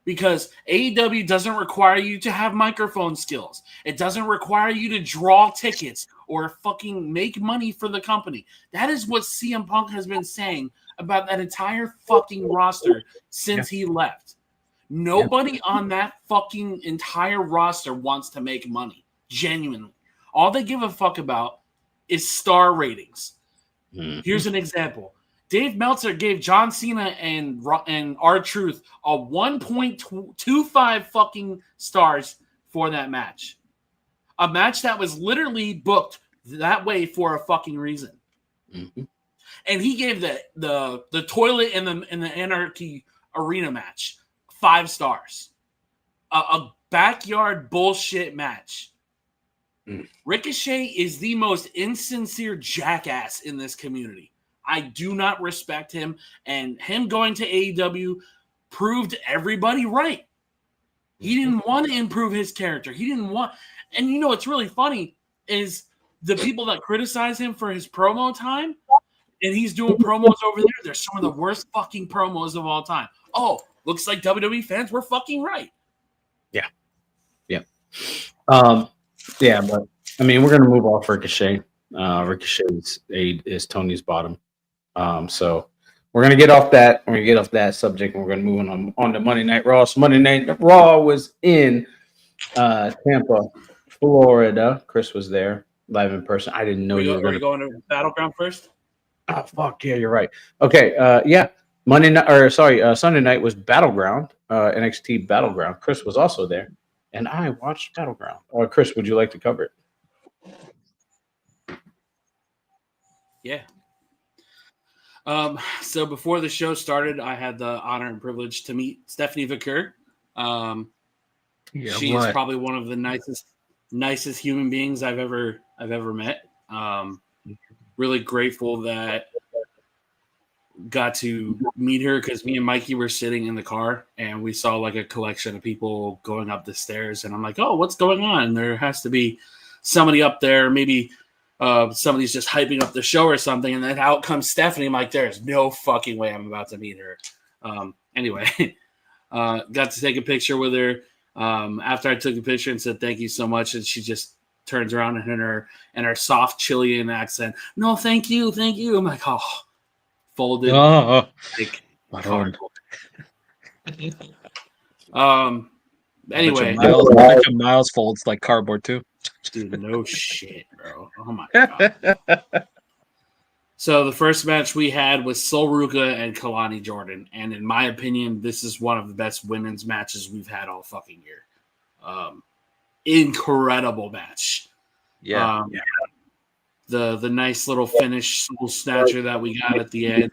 Because AEW doesn't require you to have microphone skills. It doesn't require you to draw tickets or fucking make money for the company. That is what CM Punk has been saying about that entire fucking roster since he left. Nobody on that fucking entire roster wants to make money. Genuinely. All they give a fuck about is star ratings. Mm-hmm. Here's an example. Dave Meltzer gave John Cena and R-Truth a 1.25 fucking stars for that match. A match that was literally booked that way for a fucking reason. Mm-hmm. And he gave the toilet in the Anarchy Arena match 5 stars. A backyard bullshit match. Mm. Ricochet is the most insincere jackass in this community. I do not respect him, and him going to AEW proved everybody right. He didn't want to improve his character. He didn't want, and what's really funny is the people that criticize him for his promo time, and he's doing promos over there. They're some of the worst fucking promos of all time. Oh, looks like WWE fans were fucking right. Yeah. Yeah, but I mean, we're gonna move off Ricochet. Ricochet is Tony's bottom. So we're gonna get off that. We're gonna get off that subject. And we're gonna move on to Monday Night Raw. So Monday Night Raw was in Tampa, Florida. Chris was there live in person. I didn't know you were going to Battleground first. Oh fuck yeah, you're right. Okay, yeah. Sunday night was Battleground, NXT Battleground. Chris was also there, and I watched Battleground. Chris, would you like to cover it? Yeah. So before the show started, I had the honor and privilege to meet Stephanie Vicker. She is probably one of the nicest human beings I've ever met. Really grateful that got to meet her, because me and Mikey were sitting in the car and we saw like a collection of people going up the stairs, and I'm like, oh, what's going on? There has to be somebody up there, maybe somebody's just hyping up the show or something, and then out comes Stephanie. I'm like, there's no fucking way I'm about to meet her. Anyway, got to take a picture with her. After I took the picture and said thank you so much, and she just turns around and in her soft Chilean accent, no, thank you. I'm like, oh, folded. Like, Anyway, bunch of Miles folds like cardboard too. dude, no shit, bro. Oh my god. So the first match we had was Sol Ruka and Kalani Jordan, and in my opinion, this is one of the best women's matches we've had all fucking year. Incredible match. Yeah. The nice little finish soul snatcher that we got at the end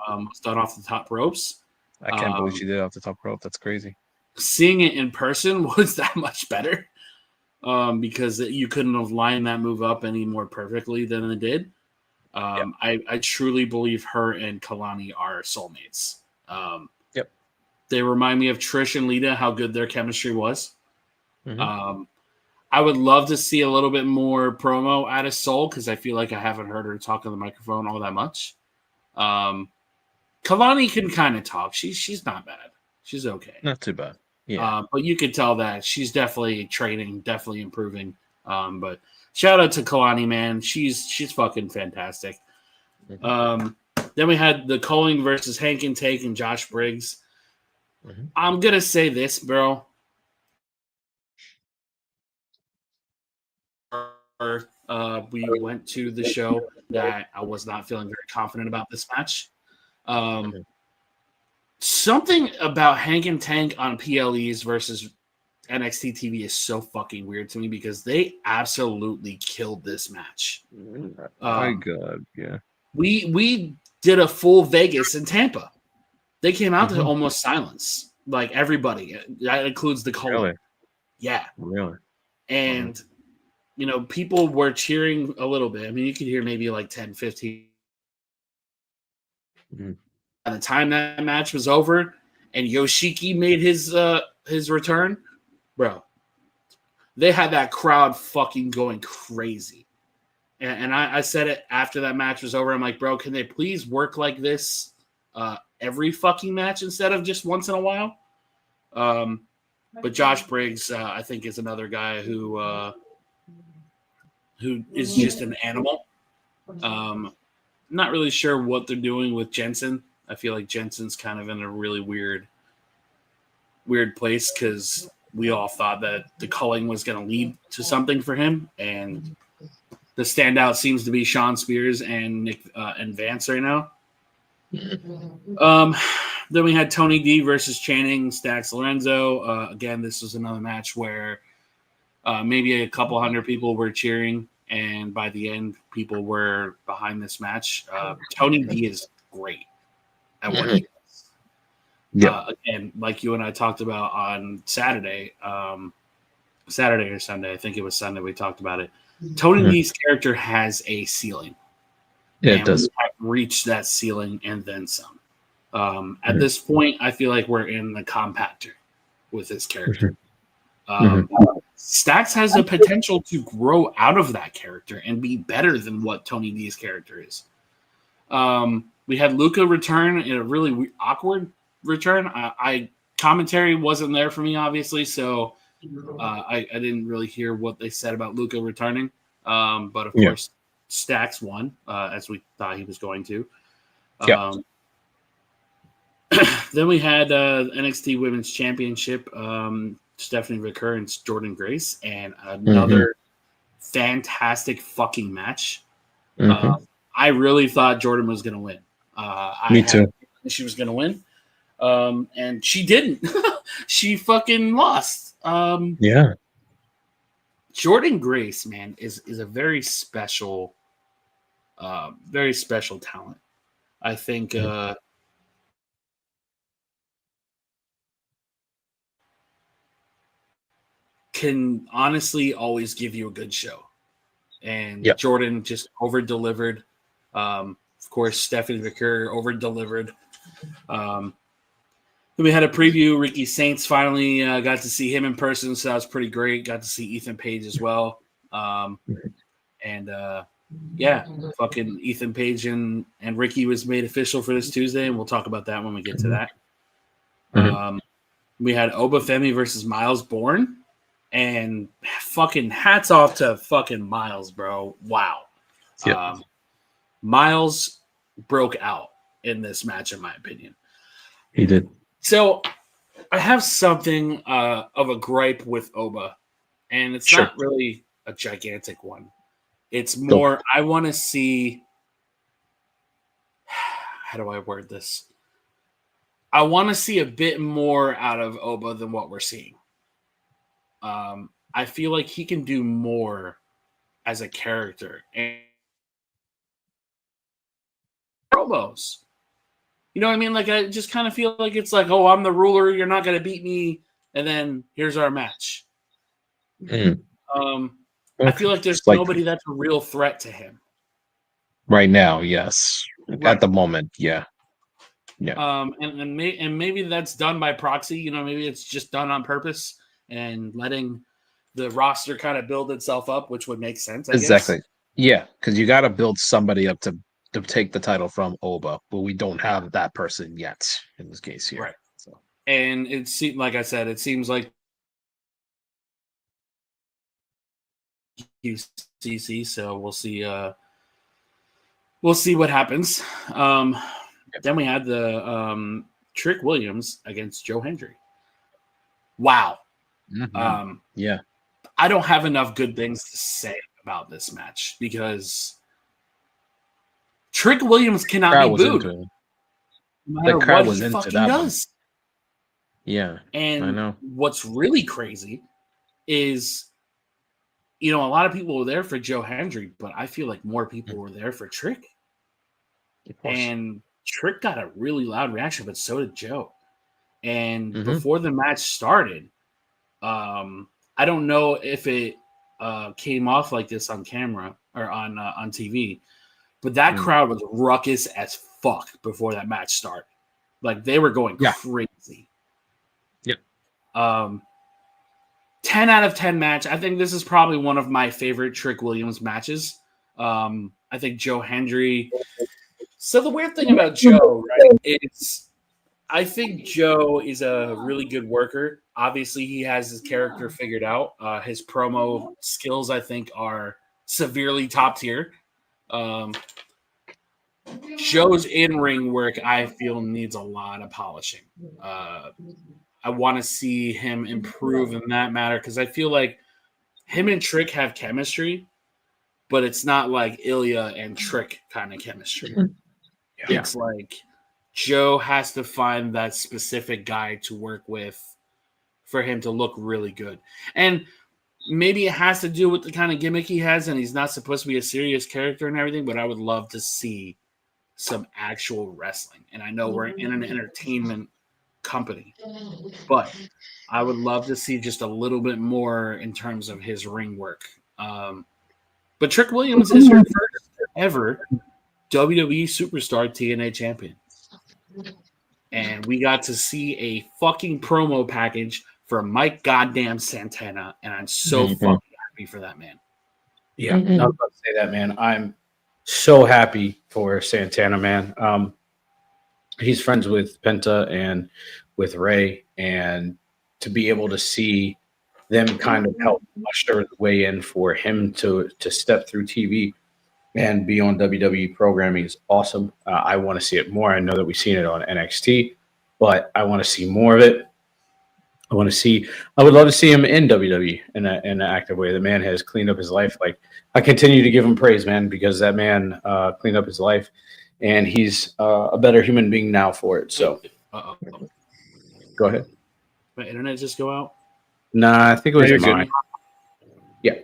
was done off the top ropes. I can't believe she did it off the top rope. That's crazy. Seeing it in person was that much better because you couldn't have lined that move up any more perfectly than it did. I truly believe her and Kalani are soulmates. Yep. They remind me of Trish and Lita, how good their chemistry was. Mhm. I would love to see a little bit more promo out of Sol because I feel like I haven't heard her talk on the microphone all that much. Kalani can kind of talk. She's not bad. She's okay. Not too bad. Yeah. But you could tell that she's definitely training, definitely improving. But shout out to Kalani, man. She's fucking fantastic. Then we had the Coling versus Hank and Take and Josh Briggs. I'm gonna say this, bro. We went to the show that I was not feeling very confident about this match. Something about Hank and Tank on PLEs versus NXT TV is so fucking weird to me because they absolutely killed this match. My God, yeah. We did a full Vegas in Tampa. They came out to almost silence, like everybody. That includes the Coling. Really? Yeah. Really? And you know, people were cheering a little bit. I mean, you could hear maybe like 10, 15. By the time that match was over and Yoshiki made his return, bro, they had that crowd fucking going crazy. And I said it after that match was over. I'm like, bro, can they please work like this every fucking match instead of just once in a while? But Josh Briggs, I think, is another guy who is just an animal. Not really sure what they're doing with Jensen. I feel like Jensen's kind of in a really weird place because we all thought that the culling was going to lead to something for him, and the standout seems to be Sean Spears and Nick and Vance right now. Then we had Tony D versus Channing Stacks Lorenzo. Again, this was another match where maybe a couple hundred people were cheering, and by the end, people were behind this match. Tony D is great at what he does. Again, like you and I talked about on Saturday or Sunday, I think it was Sunday we talked about it. Tony D's character has a ceiling. Yeah, it does. We have reached that ceiling and then some. At this point, I feel like we're in the compactor with his character. Stacks has the potential to grow out of that character and be better than what Tony D's character is. We had Luca return in a really awkward return. Commentary wasn't there for me, obviously, so I didn't really hear what they said about Luca returning. But of course, Stacks won, as we thought he was going to. Then we had NXT Women's Championship, Stephanie McCurr and Jordan Grace, and another fantastic fucking match. I really thought Jordan was going to win. Me too. She was going to win, and she didn't. She fucking lost. Jordan Grace, man, is a very special talent. I think can honestly always give you a good show. And Jordan just over-delivered. Of course, Stephanie McCurr over-delivered. Then we had a preview. Ricky Saints finally got to see him in person, so that was pretty great. Got to see Ethan Page as well. Fucking Ethan Page and Ricky was made official for this Tuesday, and we'll talk about that when we get to that. We had Oba Femi versus Miles Bourne, and fucking hats off to fucking Miles, bro. Wow. Miles broke out in this match, in my opinion. He did. So I have something of a gripe with Oba, and it's Sure. not really a gigantic one. It's more I want to see. How do I word this? I want to see a bit more out of Oba than what we're seeing. I feel like he can do more as a character and promos. You know what I mean? Like I just kind of feel like it's like, oh, I'm the ruler. You're not going to beat me, and then here's our match. I feel like there's It's like nobody that's a real threat to him right now, yes. Right. At the moment, yeah. And maybe that's done by proxy. You know, maybe it's just done on purpose and letting the roster kind of build itself up, which would make sense. I Exactly. guess. Yeah, because you got to build somebody up to take the title from Oba, but we don't have that person yet in this case here. Right. So. And it seems, like I said, it seems like UCC. So we'll see. We'll see what happens. Then we had the Trick Williams against Joe Hendry. Wow. Yeah. I don't have enough good things to say about this match because Trick Williams cannot be booed. No matter what he fucking does. Yeah. And I know. what's really crazy is, you know, a lot of people were there for Joe Hendry, but I feel like more people were there for Trick. And Trick got a really loud reaction, but so did Joe. And before the match started, I don't know if it came off like this on camera or on TV, but that crowd was ruckus as fuck before that match started. Like they were going crazy. Yep. 10 out of 10 match. I think this is probably one of my favorite Trick Williams matches. I think Joe Hendry. So the weird thing about Joe, right, is I think Joe is a really good worker. Obviously, he has his character figured out. His promo skills, I think, are severely top tier. Joe's in-ring work, I feel, needs a lot of polishing. I want to see him improve in that matter because I feel like him and Trick have chemistry, but it's not like Ilya and Trick kind of chemistry. Yeah. It's like Joe has to find that specific guy to work with for him to look really good. And maybe it has to do with the kind of gimmick he has, and he's not supposed to be a serious character and everything, but I would love to see some actual wrestling. And I know we're in an entertainment company, but I would love to see just a little bit more in terms of his ring work. But Trick Williams is your first ever WWE Superstar TNA champion. And we got to see a fucking promo package for Mike Goddamn Santana, and I'm so fucking happy for that man. Yeah, I was about to say that, man. I'm so happy for Santana, man. He's friends with Penta and with Ray, and to be able to see them kind of help usher the way in for him to step through TV and be on WWE programming is awesome. I want to see it more. I know that we've seen it on NXT, but I want to see more of it. I would love to see him in WWE in an active way. The man has cleaned up his life. Like, I continue to give him praise, man, because that man cleaned up his life, and he's a better human being now for it. So, go ahead. My internet just go out? Nah, I think it was mine. Yeah.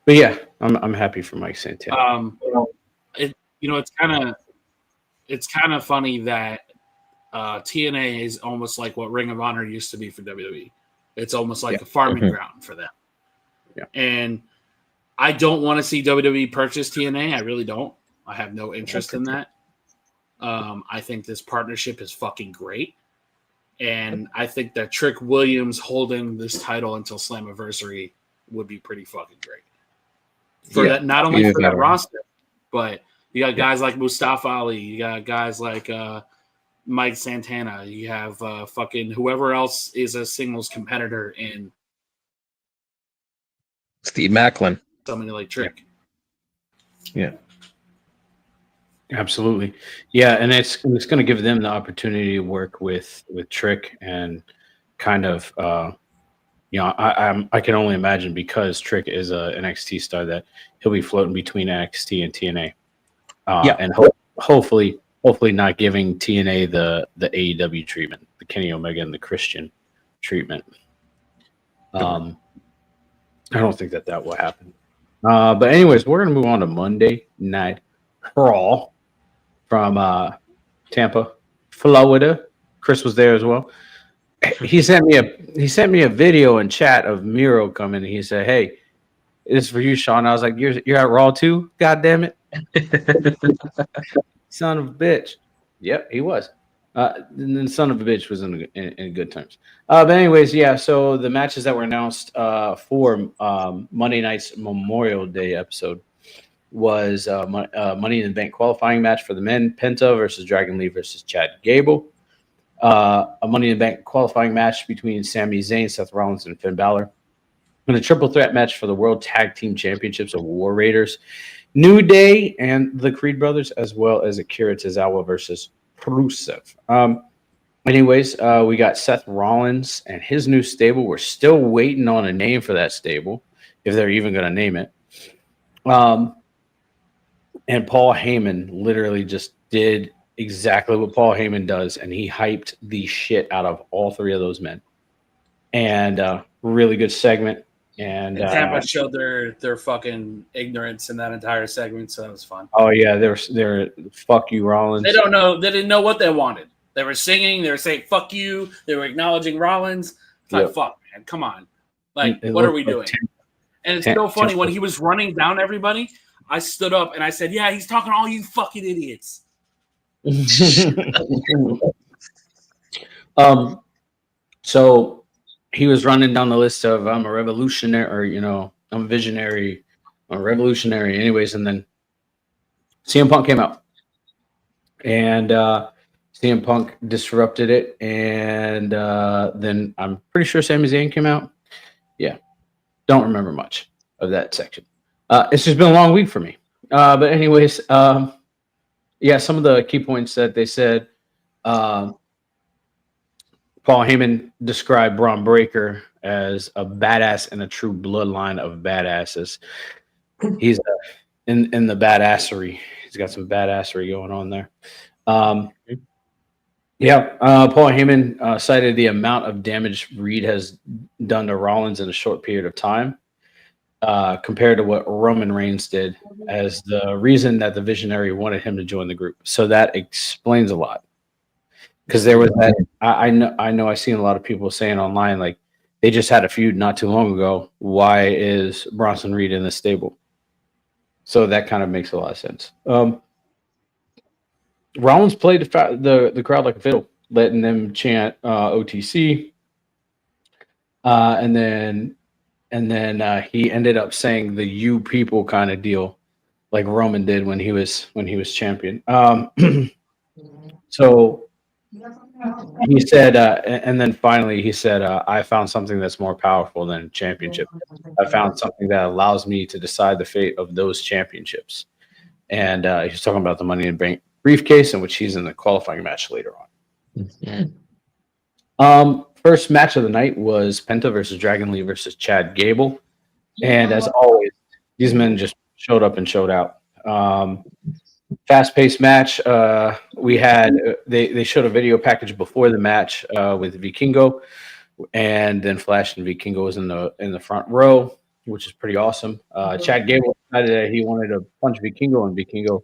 But yeah, I'm happy for Mike Santana. It's kind of funny that TNA is almost like what Ring of Honor used to be for WWE. It's almost like a farming ground for them. Yeah. And I don't want to see WWE purchase TNA. I really don't. I have no interest in that. I think this partnership is fucking great. And I think that Trick Williams holding this title until Slammiversary would be pretty fucking great. For that, not only for that roster, but you got guys like Mustafa Ali, you got guys like Mike Santana, you have fucking whoever else is a singles competitor in Steve Macklin. Somebody like Trick. Yeah. Absolutely. Yeah, and it's going to give them the opportunity to work with Trick and kind of I can only imagine because Trick is a NXT star that he'll be floating between NXT and TNA. Yeah. And hopefully not giving TNA the AEW treatment, the Kenny Omega and the Christian treatment. I don't think that will happen. But anyways, we're gonna move on to Monday Night Raw from Tampa, Florida. Chris was there as well. He sent me a video in chat of Miro coming. And he said, "Hey, this is for you, Sean." I was like, "You're at Raw too? God damn it, son of a bitch!" Yep, he was. And then son of a bitch was in good terms. But anyways, yeah. So the matches that were announced for Monday night's Memorial Day episode was Money in the Bank qualifying match for the men: Penta versus Dragon Lee versus Chad Gable. A Money in the Bank qualifying match between Sami Zayn, Seth Rollins, and Finn Balor. And a triple threat match for the World Tag Team Championships of War Raiders, New Day, and the Creed Brothers, as well as Akira Tozawa versus Rusev. Anyways, we got Seth Rollins and his new stable. We're still waiting on a name for that stable, if they're even going to name it. And Paul Heyman literally just did exactly what Paul Heyman does, and he hyped the shit out of all three of those men. And really good segment. And Tampa showed their fucking ignorance in that entire segment, so that was fun. Oh yeah, they're fuck you, Rollins. They don't know. They didn't know what they wanted. They were singing. They were saying "fuck you." They were acknowledging Rollins. It's like, fuck, man, come on. Like, what are we doing? And it's so funny when he was running down everybody. I stood up and I said, "Yeah, he's talking to all you fucking idiots." So he was running down the list of I'm a revolutionary, or I'm a visionary, I'm a revolutionary. Anyways, and then CM Punk came out, and CM Punk disrupted it, and then I'm pretty sure Sami Zayn came out. Yeah, don't remember much of that section. It's just been a long week for me. But anyways, yeah, some of the key points that they said. Paul Heyman described Braun Breaker as a badass in a true bloodline of badasses. He's in the badassery. He's got some badassery going on there. Paul Heyman cited the amount of damage Reed has done to Rollins in a short period of time compared to what Roman Reigns did as the reason that the Visionary wanted him to join the group. So that explains a lot. Because there was that, I know I've seen a lot of people saying online, like, they just had a feud not too long ago. Why is Bronson Reed in the stable? So that kind of makes a lot of sense. Rollins played the crowd like a fiddle, letting them chant OTC. And then he ended up saying the "you people" kind of deal, like Roman did when he was champion. So he said, and then finally he said, "I found something that's more powerful than championship. I found something that allows me to decide the fate of those championships." And he's talking about the Money in the Bank briefcase, in which he's in the qualifying match later on. First match of the night was Penta versus Dragon Lee versus Chad Gable, and as always, these men just showed up and showed out. Fast-paced match. We had they showed a video package before the match with Vikingo, and then Flash and Vikingo was in the front row, which is pretty awesome. Chad Gable decided that he wanted to punch Vikingo, and Vikingo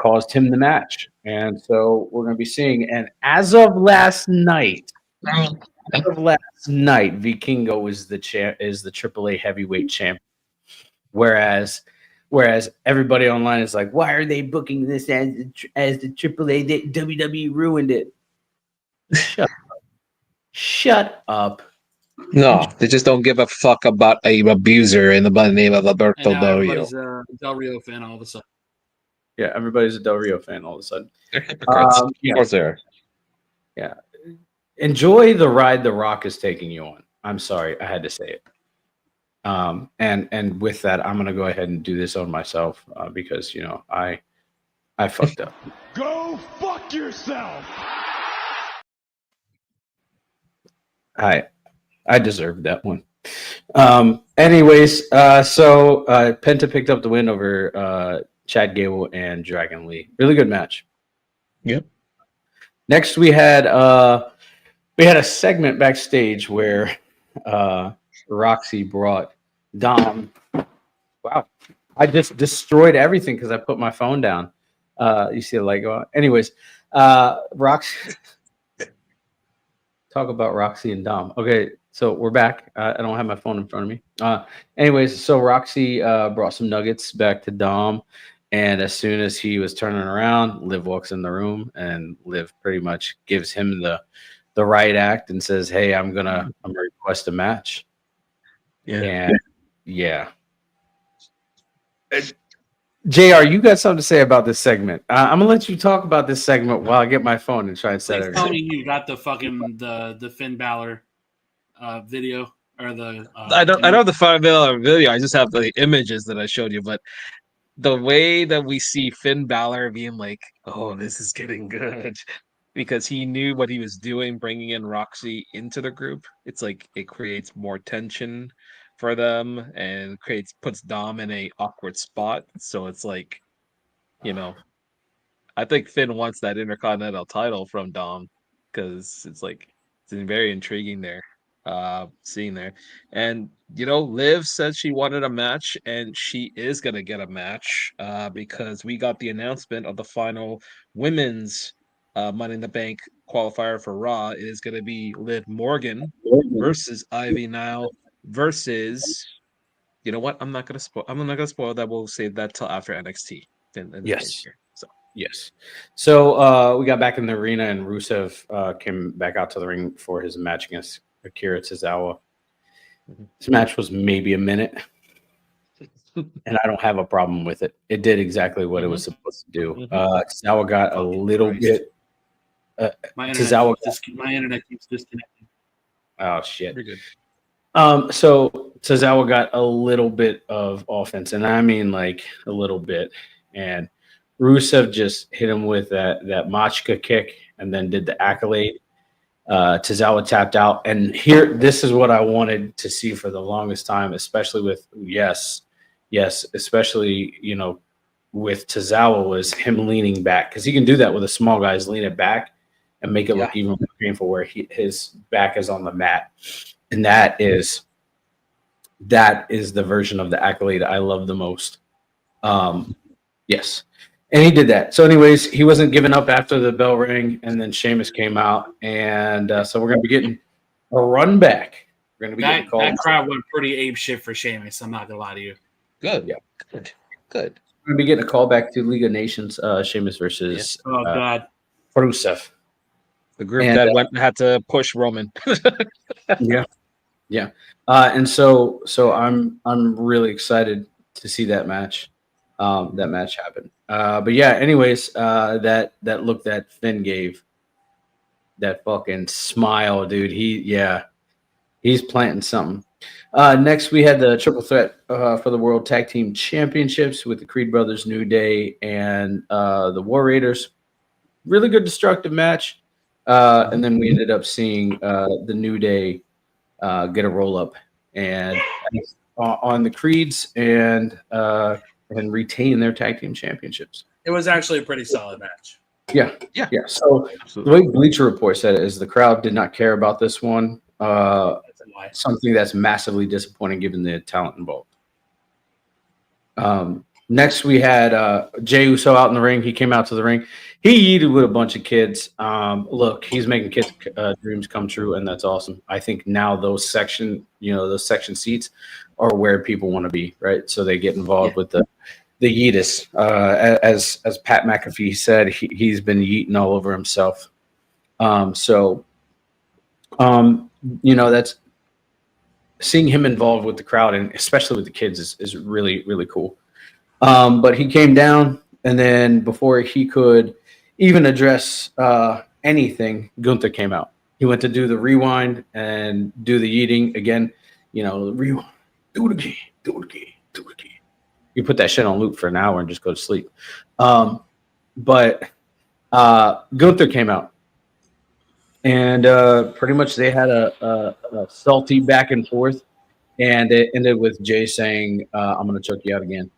caused him the match. And so we're going to be seeing. And as of last night, Vikingo is the AAA heavyweight champion, whereas everybody online is like, why are they booking this as the AAA? WWE ruined it. Shut up. No, they just don't give a fuck about a abuser in the name of Alberto And now Del Rio. everybody's a Del Rio fan all of a sudden. Yeah, everybody's a Del Rio fan all of a sudden. They're hypocrites. Of course they are. Yeah. Enjoy the ride The Rock is taking you on. I'm sorry, I had to say it. And with that, I'm going to go ahead and do this on myself because, I I fucked up. Go fuck yourself. I deserved that one. Anyways, so Penta picked up the win over Chad Gable and Dragon Lee. Really good match. Yep. Next, we had a segment backstage where Roxy brought Dom. Wow, I just destroyed everything because I put my phone down. You see the light go out. Anyways, Roxy. Talk about Roxy and Dom. Okay, so we're back. I don't have my phone in front of me. Anyways, so Roxy brought some nuggets back to Dom, and as soon as he was turning around, Liv walks in the room, and Liv pretty much gives him the right act and says, "Hey, I'm gonna request a match." Yeah. And yeah. JR, you got something to say about this segment? I'm gonna let you talk about this segment while I get my phone and try and set Please it. tell me you got the fucking the Finn Balor video or the. I don't have the $5 video. I just have the images that I showed you. But the way that we see Finn Balor being like, "Oh, this is getting good," because he knew what he was doing, bringing in Roxy into the group. It's like it creates more tension for them and puts Dom in a awkward spot. So it's like, I think Finn wants that Intercontinental title from Dom because it's very intriguing there, seeing there. And Liv said she wanted a match, and she is gonna get a match because we got the announcement of the final women's Money in the Bank qualifier for Raw. It is gonna be Liv Morgan versus Ivy Nile versus. You know what? I'm not gonna spoil that. We'll save that till after NXT. Yes. So. Yes. So we got back in the arena, and Rusev came back out to the ring for his match against Akira Tozawa. This match was maybe a minute, and I don't have a problem with it. It did exactly what it was supposed to do. Tozawa got a little bit. My Tozawa internet keeps disconnecting. Oh shit. Pretty good. So Tozawa got a little bit of offense, and I mean like a little bit, and Rusev just hit him with that Machka kick and then did the accolade. Tozawa tapped out. And this is what I wanted to see for the longest time, especially with, especially, with Tozawa, was him leaning back. Because he can do that with a small guy, is lean it back and make it look even more painful where his back is on the mat. And that is the version of the accolade I love the most. Yes. And he did that. So anyways, he wasn't giving up after the bell rang, and then Sheamus came out. And so we're going to be getting a run back. We're going to be getting called. That crowd went pretty ape shit for Sheamus. I'm not going to lie to you. Good. Yeah. Good. We're going to be getting a call back to League of Nations, Sheamus versus Oh, God. Rusev. The group that had to push Roman. Yeah. And so I'm really excited to see that match. That match happen. But yeah, anyways, that look that Finn gave, that fucking smile, dude. He's planting something. Next, we had the triple threat for the World Tag Team Championships with the Creed Brothers, New Day, and the War Raiders. Really good destructive match. And then we ended up seeing the New Day get a roll up and on the Creeds and retain their tag team championships. It was actually a pretty solid match. Yeah. So the way Bleacher Report said it is the crowd did not care about this one. Something that's massively disappointing given the talent involved. Next, we had Jey Uso out in the ring. He came out to the ring. He yeeted with a bunch of kids. Look, he's making kids' dreams come true, and that's awesome. I think now those section seats are where people want to be, right? So they get involved with the yeetus. As Pat McAfee said, he's been yeeting all over himself. That's seeing him involved with the crowd and especially with the kids is really, really cool. But he came down, and then before he could even address anything, Gunther came out. He went to do the rewind and do the yeeting again. Rewind, do it again. You put that shit on loop for an hour and just go to sleep. But Gunther came out, and pretty much they had a salty back and forth, and it ended with Jay saying, "I'm going to choke you out again."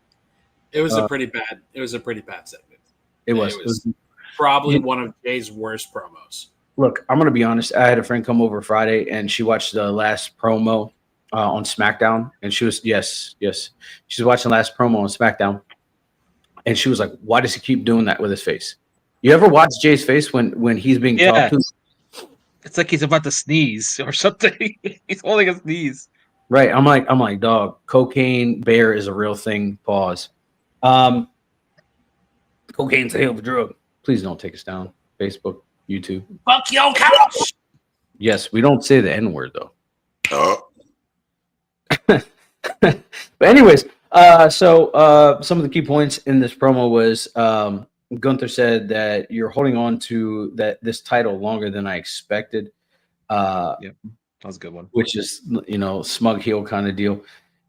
It was a pretty bad. It was a pretty bad segment. It was probably one of Jay's worst promos. Look, I'm going to be honest. I had a friend come over Friday, and she watched the last promo on Smackdown, and she was yes, she's watching the last promo on Smackdown, and she was like, "Why does he keep doing that with his face?" You ever watch Jay's face when he's being talked to? It's like he's about to sneeze or something. He's holding his knees. Right. I'm like, dog, cocaine bear is a real thing. Pause. Cocaine's a hell of a drug. Please don't take us down. Facebook, YouTube. Fuck your couch. Yes, we don't say the N-word though. But anyways, so some of the key points in this promo was Gunther said that you're holding on to this title longer than I expected. That was a good one. Which is, smug heel kind of deal.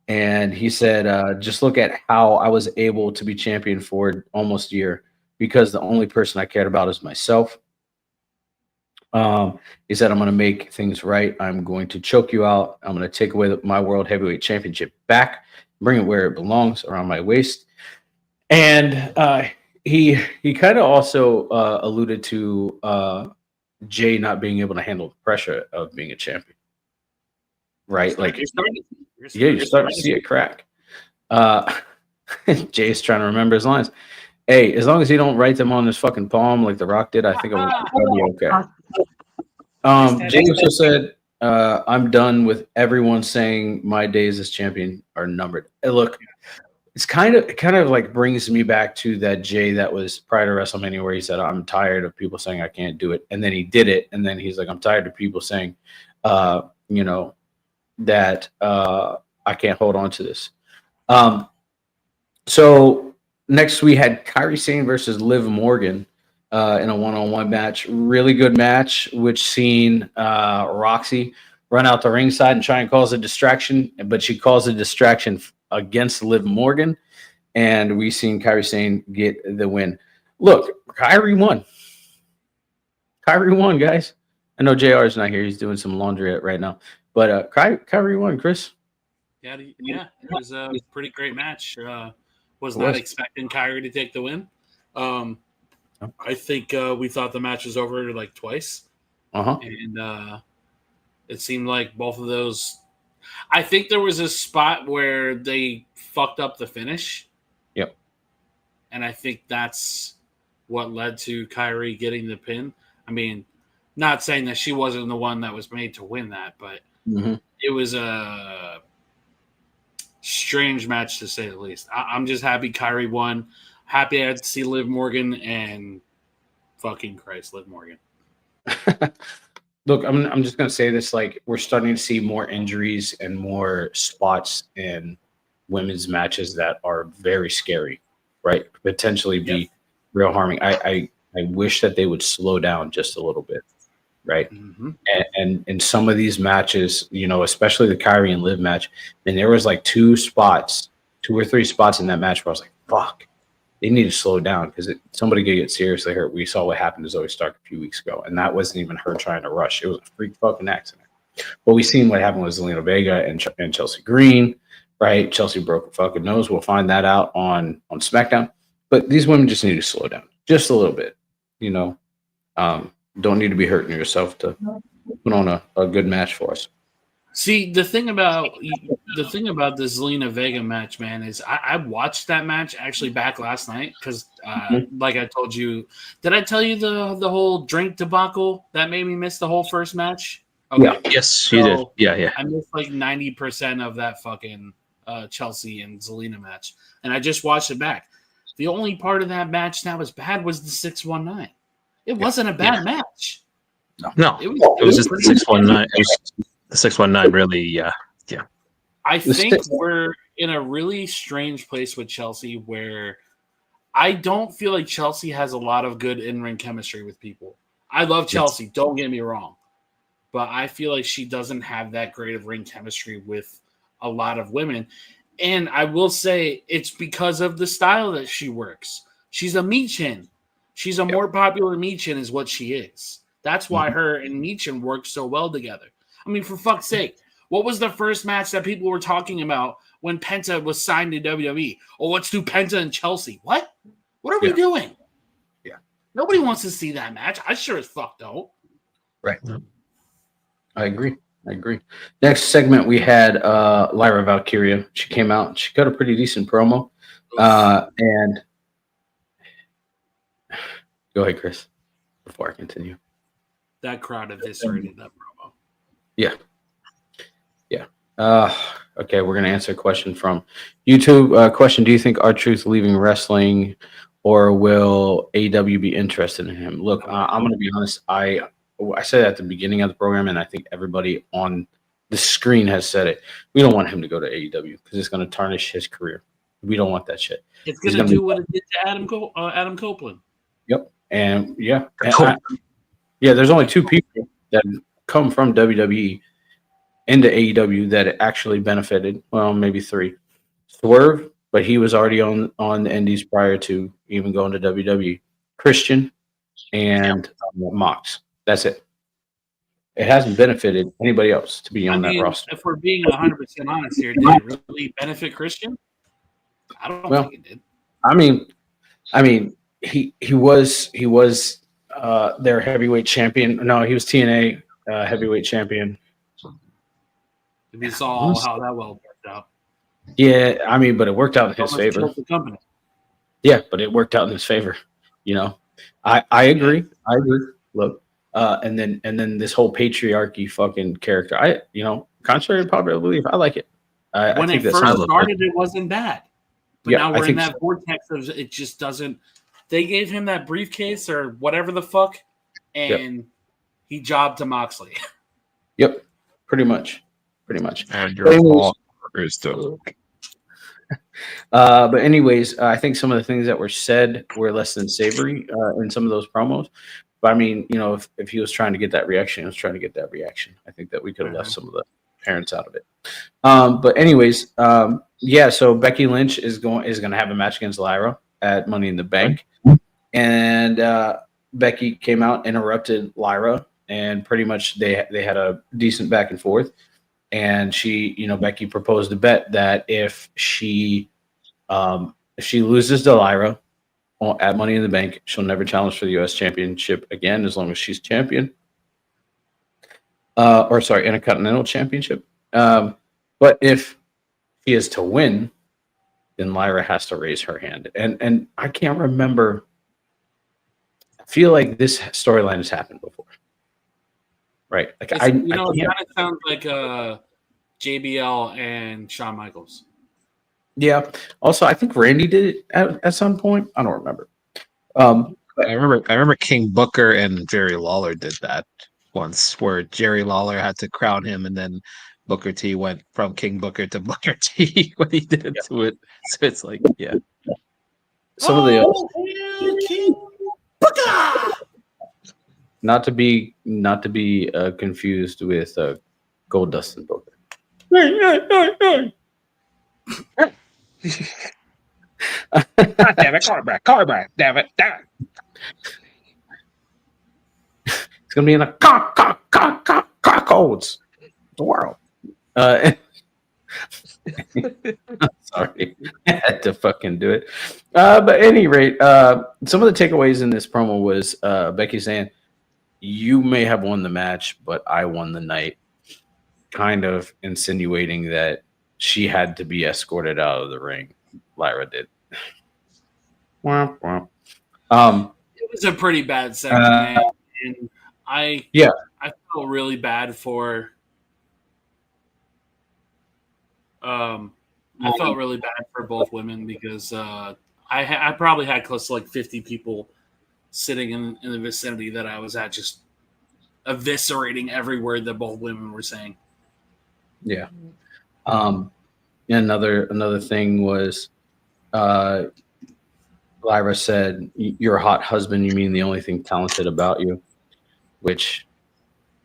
And he said, just look at how I was able to be champion for almost a year because the only person I cared about is myself. He said, I'm going to make things right. I'm going to choke you out. I'm going to take away my World Heavyweight Championship back, bring it where it belongs, around my waist. And he kind of also alluded to Jay not being able to handle the pressure of being a champion. Right? You're starting to see it crack. Jay's trying to remember his lines. Hey, as long as he don't write them on his fucking palm like The Rock did, I think I'll be okay. Jay also said, I'm done with everyone saying my days as champion are numbered. Hey, look, it kind of like brings me back to that Jay that was prior to WrestleMania where he said, I'm tired of people saying I can't do it. And then he did it. And then he's like, I'm tired of people saying, that I can't hold on to this. So next we had Kairi Sane versus Liv Morgan in a one-on-one match. Really good match, which seen Roxy run out the ringside and try and cause a distraction, but she caused a distraction against Liv Morgan, and we seen Kairi Sane get the win. Look, Kairi won. Kairi won, guys. I know JR is not here. He's doing some laundry right now. But Kairi won, Chris. Yeah, it was a pretty great match. Was not expecting Kairi to take the win. I think we thought the match was over like twice. And it seemed like both of those. I think there was a spot where they fucked up the finish. Yep. And I think that's what led to Kairi getting the pin. I mean, not saying that she wasn't the one that was made to win that, but it was a strange match to say the least. I'm just happy Kairi won. Happy I had to see Liv Morgan, and fucking Christ, Liv Morgan. Look, I'm just gonna say this: like, we're starting to see more injuries and more spots in women's matches that are very scary, right? Potentially be real harming. I wish that they would slow down just a little bit, right? And in some of these matches, especially the Kairi and Liv match, and there was like 2 or 3 spots in that match where I was like, fuck, they need to slow down because somebody could get seriously hurt. We saw what happened to Zoe Stark a few weeks ago, and that wasn't even her trying to rush. It was a freak fucking accident. But we seen what happened with Zelina Vega and Chelsea Green, right? Chelsea broke her fucking nose. We'll find that out on SmackDown. But these women just need to slow down just a little bit, Don't need to be hurting yourself to put on a good match for us. See, the thing about the Zelina Vega match, man, is I watched that match actually back last night because, like I told you, did I tell you the whole drink debacle that made me miss the whole first match? Okay. Yeah. Yes, you did. Yeah. I missed like 90% of that fucking Chelsea and Zelina match, and I just watched it back. The only part of that match that was bad was the 619. It wasn't a bad match. No, it was just the 619. It was the 619. Really, yeah. I think we're in a really strange place with Chelsea where I don't feel like Chelsea has a lot of good in-ring chemistry with people. I love Chelsea. Yes. Don't get me wrong. But I feel like she doesn't have that great of ring chemistry with a lot of women. And I will say it's because of the style that she works. She's a meat chin. She's a more popular Michin is what she is. That's why her and Michin work so well together. I mean, for fuck's sake, what was the first match that people were talking about when Penta was signed to WWE? Oh, let's do Penta and Chelsea. What? What are we doing? Yeah. Nobody wants to see that match. I sure as fuck don't. Right. I agree. Next segment, we had Lyra Valkyria. She came out. She got a pretty decent promo. And go ahead, Chris, before I continue. That crowd eviscerated that promo. Yeah. Okay, we're going to answer a question from YouTube. Question, do you think R-Truth leaving wrestling or will AEW be interested in him? Look, I'm going to be honest. I said at the beginning of the program, and I think everybody on the screen has said it. We don't want him to go to AEW because it's going to tarnish his career. We don't want that shit. It's going to do what it did to Adam Copeland. Yep. And there's only two people that come from WWE into AEW that it actually benefited. Well, maybe three. Swerve, but he was already on the Indies prior to even going to WWE. Christian and Mox. That's it. It hasn't benefited anybody else to be on that roster. If we're being 100% honest here, did it really benefit Christian? I don't think it did. I mean, he was their heavyweight champion. No, he was TNA heavyweight champion. We saw how that well worked out. Yeah, I mean, but it worked out in his favor. The company. Yeah, but it worked out in his favor. I agree. Look, and then this whole patriarchy fucking character. Contrary to popular belief, I like it. When it first started, it wasn't bad. But now we're in that vortex of it just doesn't. They gave him that briefcase or whatever the fuck, and he jobbed to Moxley. Yep, pretty much. And your is to. But anyways, I think some of the things that were said were less than savory in some of those promos. But I mean, if he was trying to get that reaction, he was trying to get that reaction. I think that we could have left some of the parents out of it. But anyways, so Becky Lynch is going to have a match against Lyra at Money in the Bank, and Becky came out, interrupted Lyra, and pretty much they had a decent back and forth. And Becky proposed a bet that if she loses to Lyra at Money in the Bank, she'll never challenge for the U.S. Championship again as long as she's champion. Intercontinental Championship. But if she is to win, then Lyra has to raise her hand. And I can't remember. I feel like this storyline has happened before. Right. Like it kind of sounds like JBL and Shawn Michaels. Yeah. Also, I think Randy did it at some point. I don't remember. I remember King Booker and Jerry Lawler did that once, where Jerry Lawler had to crown him, and then Booker T went from King Booker to Booker T when he did it to it. So it's like, yeah. Some of the King Booker. Not to be confused with Goldust and Booker. God damn it, Carback, damn it. It's gonna be in a codes the world. Sorry, I had to fucking do it. But at any rate, some of the takeaways in this promo was Becky saying, "You may have won the match, but I won the night," kind of insinuating that she had to be escorted out of the ring. Lyra did. It was a pretty bad segment, man. And I felt really bad for. I felt really bad for both women because I probably had close to like 50 people sitting in the vicinity that I was at, just eviscerating every word that both women were saying. Yeah. Another thing was Lyra said, "You're a hot husband. You mean the only thing talented about you," which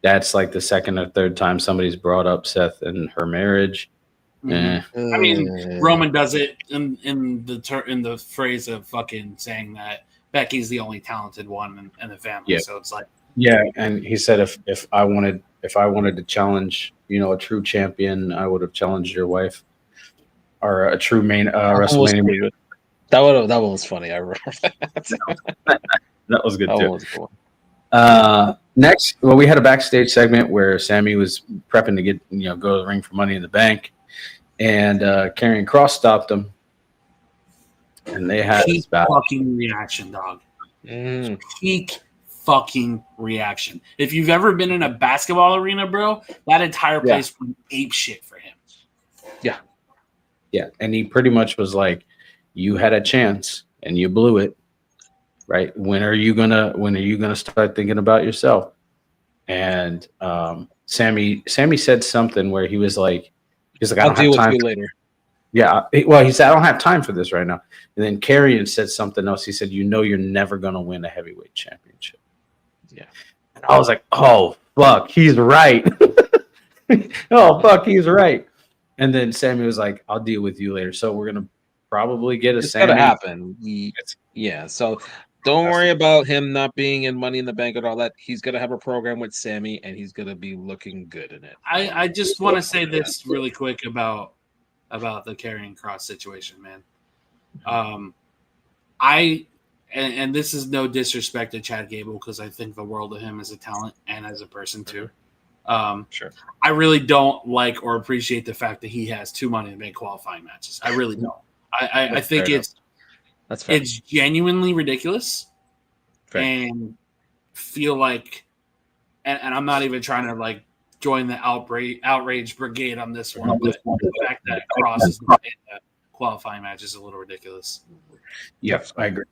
that's like the second or third time somebody's brought up Seth and her marriage. Mm-hmm. I mean, Roman does it in the phrase of fucking saying that Becky's the only talented one in the family. Yeah. So it's like, Yeah, and he said if I wanted to challenge, a true champion, I would have challenged your wife, or a true main That one was WrestleMania. pretty good. That one was funny. I remember that. That was good That too. one was cool. Next, well, we had a backstage segment where Sammy was prepping to get go to the ring for Money in the Bank, and Karrion Kross stopped him, and they had this peak battle. fucking reaction, dog. Mm. Peak fucking reaction. If you've ever been in a basketball arena, bro, that entire place went ape shit for him. Yeah, and he pretty much was like, "You had a chance and you blew it. Right? When are you gonna start thinking about yourself?" And Sammy said something where he was like, "I I'll don't deal have with time." you later. Yeah, well, he said, "I don't have time for this right now." And then Karrion said something else. He said, "You're never gonna win a heavyweight championship." Yeah. And I was like, "Oh fuck, he's right." Oh fuck, he's right. And then Sammy was like, "I'll deal with you later." So we're gonna probably get a It's Sammy. gotta happen. Yeah. So don't worry about him not being in Money in the Bank and all that. He's gonna have a program with Sammy, and he's gonna be looking good in it. I just want to say this really quick about the Karrion Kross situation, man. And this is no disrespect to Chad Gable, because I think the world of him as a talent and as a person too. Sure. I really don't like or appreciate the fact that he has 2 Money in the Bank qualifying matches. I really don't. I think That's fair. it's genuinely ridiculous, Fair. and feel like, and I'm not even trying to like join the outrage brigade on this one, but the fact that Cross is not in the qualifying match is a little ridiculous. Yes, I agree.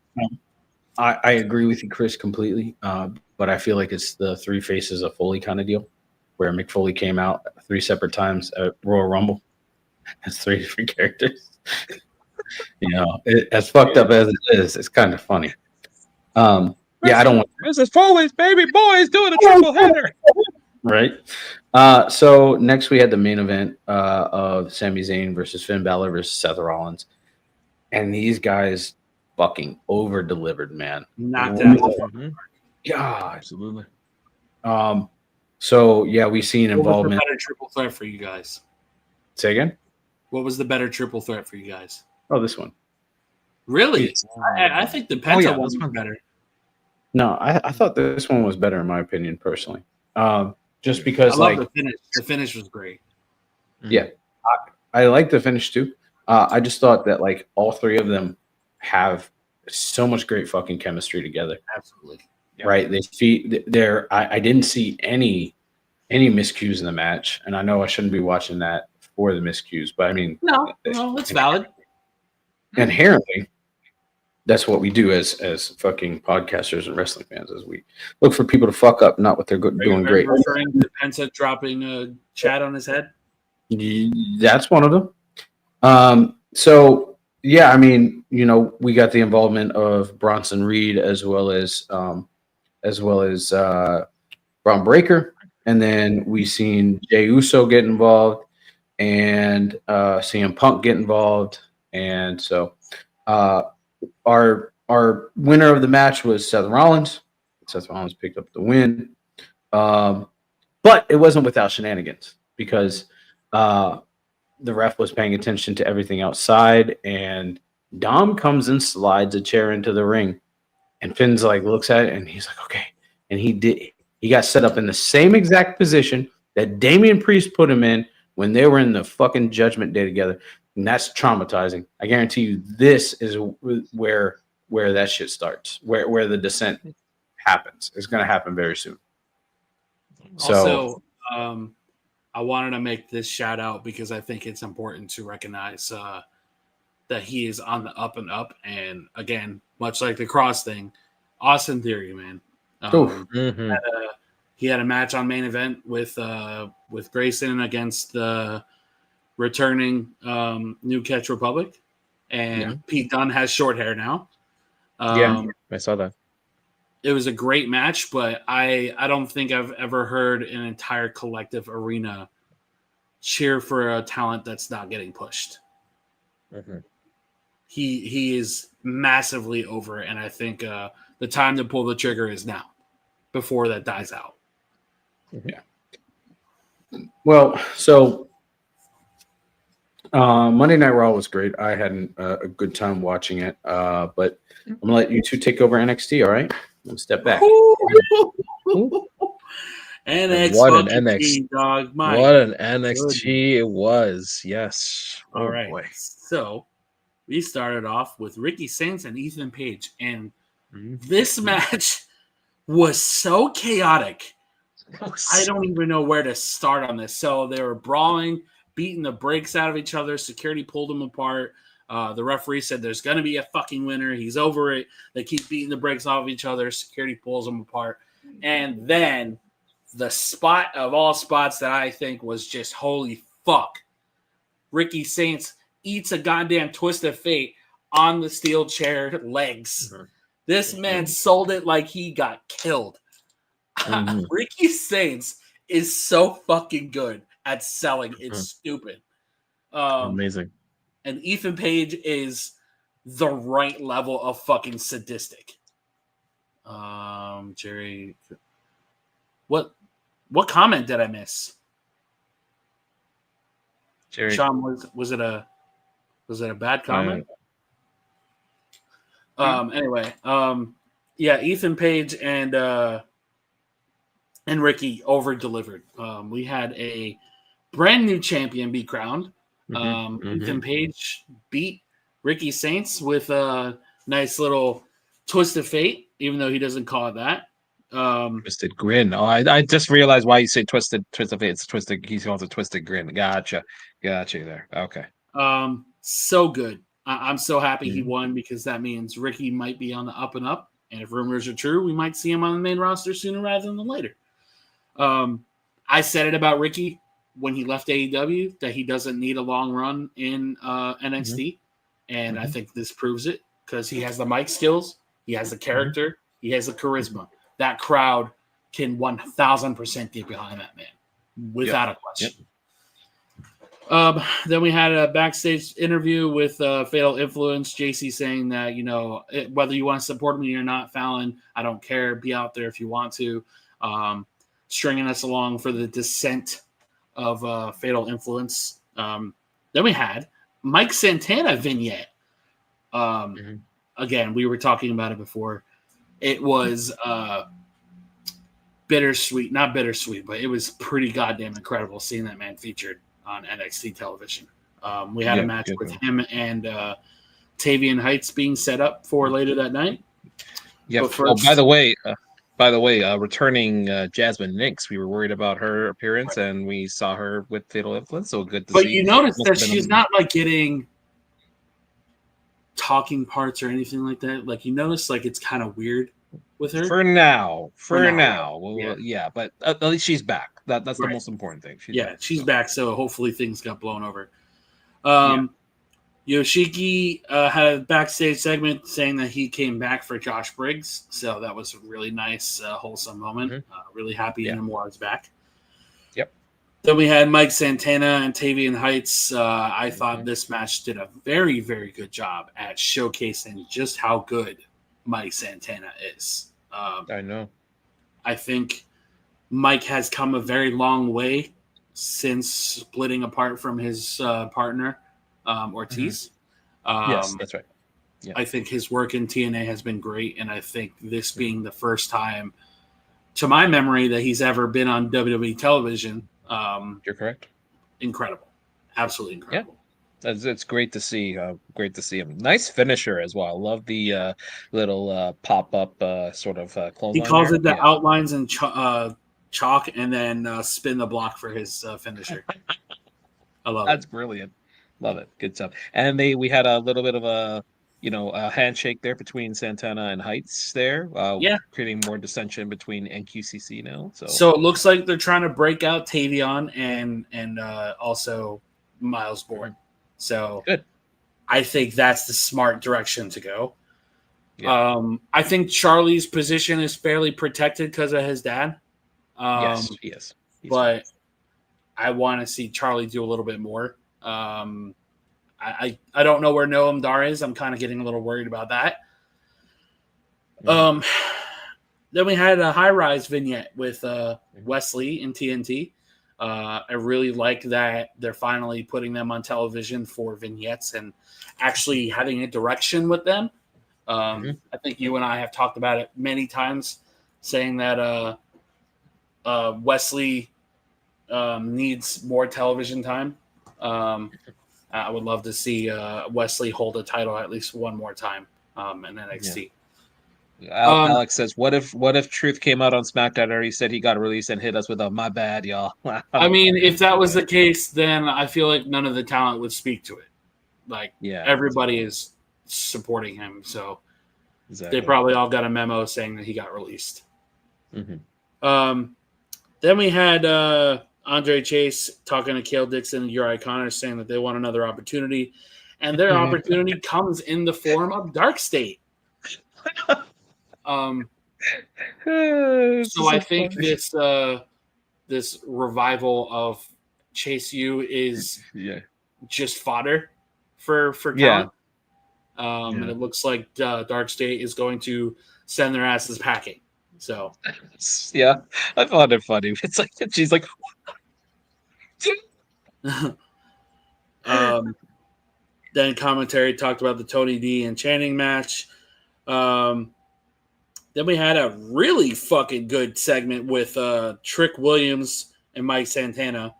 I agree with you, Chris, completely. But I feel like it's the 3 faces of Foley kind of deal, where Mick Foley came out 3 separate times at Royal Rumble as 3 different characters. As fucked up as it is, it's kind of funny. I don't want Mrs. Foley's baby boy is doing a triple header. right. So next we had the main event of Sami Zayn versus Finn Balor versus Seth Rollins, and these guys fucking over delivered, man. Knocked out. God, Absolutely. So yeah, we seen What was the involvement. better triple threat for you guys? Say again. What was the better triple threat for you guys? Oh, this one. Really? I think the Penta one was one. better. No, I thought this one was better in my opinion, personally. Just because I love the finish. The finish was great. Yeah, I like the finish too. I just thought that like all 3 of them have so much great fucking chemistry together. Absolutely. Yeah. Right? I didn't see any miscues in the match, and I know I shouldn't be watching that for the miscues, but I mean, No, it's valid. Inherently, that's what we do as fucking podcasters and wrestling fans, as we look for people to fuck up, not what they're doing great. Referring to Penta dropping a chat on his head. That's one of them. So yeah, I mean, we got the involvement of Bronson Reed as well as Braun Breaker, and then we seen Jey Uso get involved, and CM Punk get involved, and so our winner of the match was Seth Rollins. Seth Rollins picked up the win, but it wasn't without shenanigans, because the ref was paying attention to everything outside, and Dom comes and slides a chair into the ring, and Finn's like looks at it and he's like, okay, and he got set up in the same exact position that Damian Priest put him in when they were in the fucking Judgment Day together, and that's traumatizing. I guarantee you, this is where that shit starts, where the descent happens. It's going to happen very soon. Also, I wanted to make this shout out because I think it's important to recognize that he is on the up and up. And again, much like the Cross thing, Austin Theory, man. He had a match on main event with Grayson against the returning New Catch Republic, and Pete Dunne has short hair now. I saw that. It was a great match, but I don't think I've ever heard an entire collective arena cheer for a talent that's not getting pushed. he is massively over, and I think the time to pull the trigger is now, before that dies out. Well, so Monday Night Raw was great. I had a good time watching it, but I'm gonna let you two take over NXT. All right, I'm step back. NXT, What an NXT, dog. My what an NXT goodness. it was. Yes. All Oh right. boy. So we started off with Ricky Saints and Ethan Page, and Mhm. this match was so chaotic. I don't even know where to start on this. So they were brawling, beating the brakes out of each other. Security pulled them apart. The referee said there's going to be a fucking winner. He's over it. They keep beating the brakes off each other. Security pulls them apart. And then the spot of all spots that I think was just holy fuck. Ricky Saints eats a goddamn twist of fate on the steel chair legs. This man sold it like he got killed. Ricky Saints is so fucking good at selling. It's stupid. Amazing. And Ethan Page is the right level of fucking sadistic. Jerry, what comment did I miss? Jerry. Sean, was it a bad comment? Anyway, yeah, Ethan Page and Ricky over delivered. We had a brand new champion be crowned. Ethan Page beat Ricky Saints with a nice little twist of fate, even though he doesn't call it that. Twisted grin. Oh, I just realized why you say twisted of fate. It's twisted. He calls it twisted grin. Gotcha there. Okay. So good. I'm so happy he won, because that means Ricky might be on the up and up. And if rumors are true, we might see him on the main roster sooner rather than later. I said it about Ricky when he left AEW, that he doesn't need a long run in NXT. And I think this proves it, because he has the mic skills, he has the character, he has the charisma. That crowd can 1,000% get behind that man without a question. Then we had a backstage interview with Fatal Influence. JC saying that, whether you want to support me or not, Fallon, I don't care. Be out there if you want to. Stringing us along for the descent of Fatal Influence. Then we had Mike Santana vignette. Again, we were talking about it before. It was bittersweet. Not bittersweet, but it was pretty goddamn incredible seeing that man featured on NXT television. We had a match with him and Tavian Heights being set up for later that night. Yeah. First, by the way, returning Jasmine Nix, we were worried about her appearance, and we saw her with Fatal Influence. So good to see. But you notice that she's not like getting talking parts or anything like that. Like, you notice, like, it's kind of weird with her for now. Well, yeah, but at least she's back. That's the most important thing. She's back. So hopefully things got blown over. Yoshiki had a backstage segment saying that he came back for Josh Briggs. So that was a really nice, wholesome moment. Really happy Namuar's back. Yep. Then we had Mike Santana and Tavian Heights. I thought this match did a very, very good job at showcasing just how good Mike Santana is. I know. I think Mike has come a very long way since splitting apart from his partner, Ortiz. Yes, that's right. Yeah. I think his work in TNA has been great, and I think this being the first time, to my memory, that he's ever been on WWE television. You're correct. Incredible. Absolutely incredible. Yeah. It's great to see. Great to see him. Nice finisher as well. I love the little pop-up sort of clothesline. He calls it the outlines and chalk, and then spin the block for his finisher. I love That's brilliant. Love it. Good stuff. And we had a little bit of a handshake there between Santana and Heights there. Creating more dissension between NQCC now. So it looks like they're trying to break out Tavion and also Miles Bourne. So good. I think that's the smart direction to go. Yeah. I think Charlie's position is fairly protected because of his dad. Yes, he is. But I want to see Charlie do a little bit more. I I don't know where Noam Dar is. I'm kind of getting a little worried about that. Then we had a high-rise vignette with Wesley in TNT. I really like that they're finally putting them on television for vignettes and actually having a direction with them. I think you and I have talked about it many times, saying that Wesley needs more television time. I would love to see Wesley hold a title at least one more time in NXT. Alex says, "What if Truth came out on SmackDown and he said he got released and hit us with a my bad, y'all?" I mean, if that was the case, then I feel like none of the talent would speak to it. Like, everybody is supporting him, so they probably all got a memo saying that he got released. Then we had Andre Chase talking to Cale Dixon and Uri Connor, saying that they want another opportunity, and their opportunity comes in the form of Dark State. So I think this revival of Chase U is just fodder for talent. And it looks like Dark State is going to send their asses packing. So I found it funny. It's like she's like, then commentary talked about the Tony D and Channing match. Then we had a really fucking good segment with Trick Williams and Mike Santana,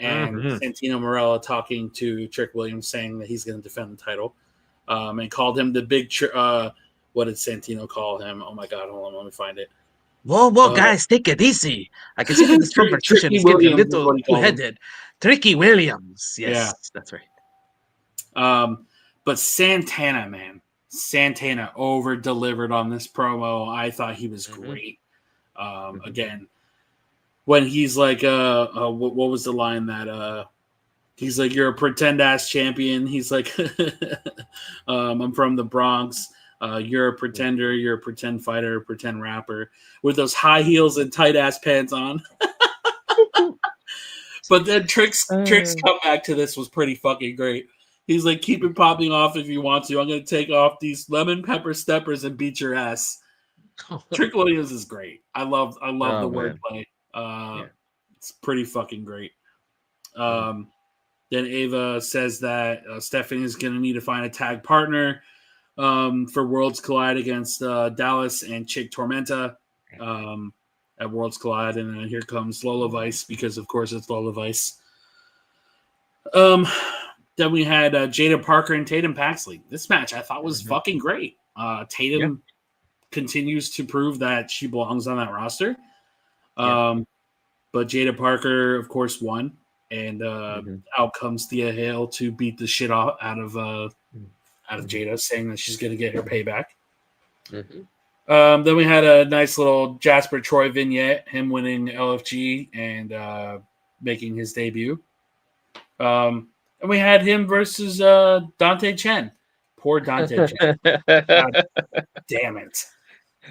and Santino Marella talking to Trick Williams, saying that he's going to defend the title, and called him the big. What did Santino call him? Oh my god! Hold on, let me find it. Whoa, guys, take it easy. I can see that this competition is getting a little two-headed. Tricky Williams. Yes, that's right. But Santana, man. Santana over-delivered on this promo. I thought he was great. Again, when he's like, what was the line that he's like, you're a pretend-ass champion. He's like, I'm from the Bronx. You're a pretender. You're a pretend fighter, a pretend rapper with those high heels and tight-ass pants on. But then Trick's comeback to this was pretty fucking great. He's like, keep it popping off if you want to. I'm going to take off these lemon pepper steppers and beat your ass. Trick Williams is great. I love the wordplay. It's pretty fucking great. Then Ava says that Stephanie is going to need to find a tag partner for Worlds Collide against Dallas and Chick Tormenta at Worlds Collide. And then here comes Lola Vice, because, of course, it's Lola Vice. Then we had Jada Parker and Tatum Paxley. This match I thought was fucking great. Tatum continues to prove that she belongs on that roster. But Jada Parker, of course, won. And out comes Thea Hale to beat the shit out of Jada, saying that she's going to get her payback. Then we had a nice little Jasper Troy vignette, him winning LFG and making his debut. And we had him versus Dante Chen. Poor Dante Chen. God damn it.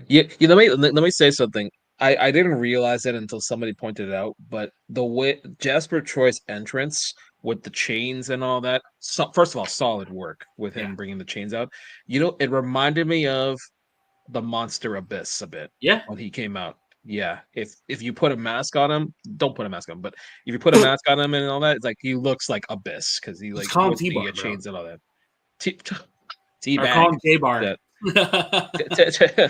Yeah, let me say something. I didn't realize it until somebody pointed it out, but the way Jasper Troy's entrance with the chains and all that, first of all, solid work with him bringing the chains out. It reminded me of the Monster Abyss a bit. Yeah. When he came out. Yeah, if you put a mask on him, don't put a mask on him. But if you put a mask on him and all that, it's like he looks like Abyss because he like with the chains and all that. T-bag. Call him K-Bar. Okay.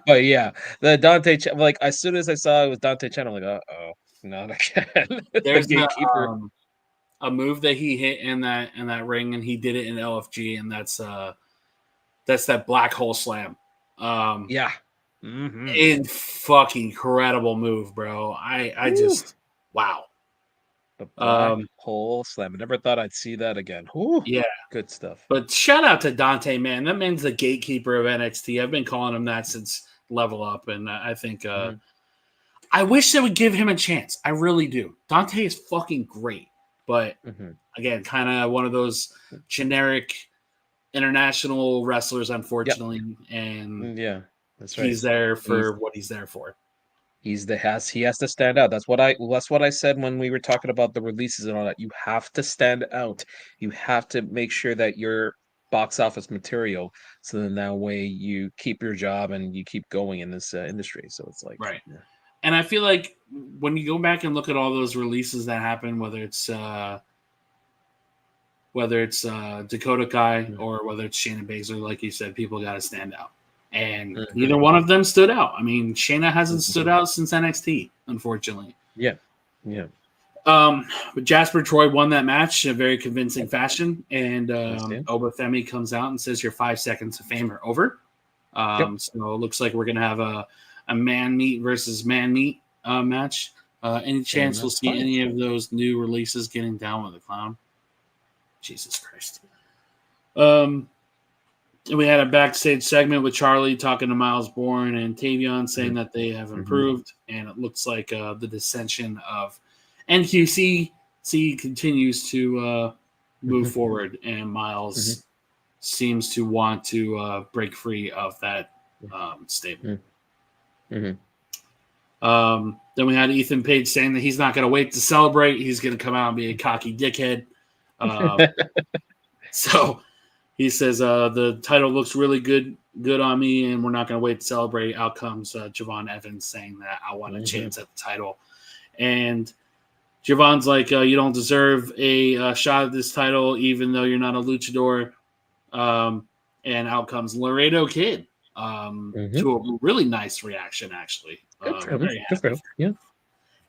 But yeah, the Dante Chen, like as soon as I saw it was Dante Chen, I'm like, oh, not again. There's a move that he hit in that ring, and he did it in LFG, and that's that black hole slam. In fucking incredible move, bro. I just wow. The black hole slam. I never thought I'd see that again. Ooh, yeah, good stuff. But shout out to Dante, man. That man's the gatekeeper of NXT. I've been calling him that since Level Up, and I think I wish they would give him a chance. I really do. Dante is fucking great, but again, kind of one of those generic international wrestlers, unfortunately, and that's right. He's there for what he's there for. He has to stand out. That's what I said when we were talking about the releases and all that. You have to stand out. You have to make sure that your box office material, so then that way you keep your job and you keep going in this industry. So it's like, right. yeah. And I feel like when you go back and look at all those releases that happen, whether it's Dakota Kai or whether it's Shayna Baszler, like you said, people got to stand out. And neither one of them stood out. I mean, Shayna hasn't stood out since NXT, unfortunately. Yeah. Yeah. But Jasper Troy won that match in a very convincing fashion. And Obafemi comes out and says, your 5 seconds of fame are over. So it looks like we're going to have a man meat versus man meat match. Any chance we'll see any of those new releases getting down with the clown? Jesus Christ. We had a backstage segment with Charlie talking to Miles Bourne and Tavion saying that they have improved, and it looks like the dissension of NQC continues to move forward, and Miles seems to want to break free of that stable. Then we had Ethan Page saying that he's not going to wait to celebrate. He's going to come out and be a cocky dickhead. So he says the title looks really good on me, and we're not going to wait to celebrate. Out comes Javon Evans saying that I want a chance at the title. And Javon's like, you don't deserve a shot at this title, even though you're not a luchador. And out comes Laredo Kid to a really nice reaction, actually. Good for him. Yeah.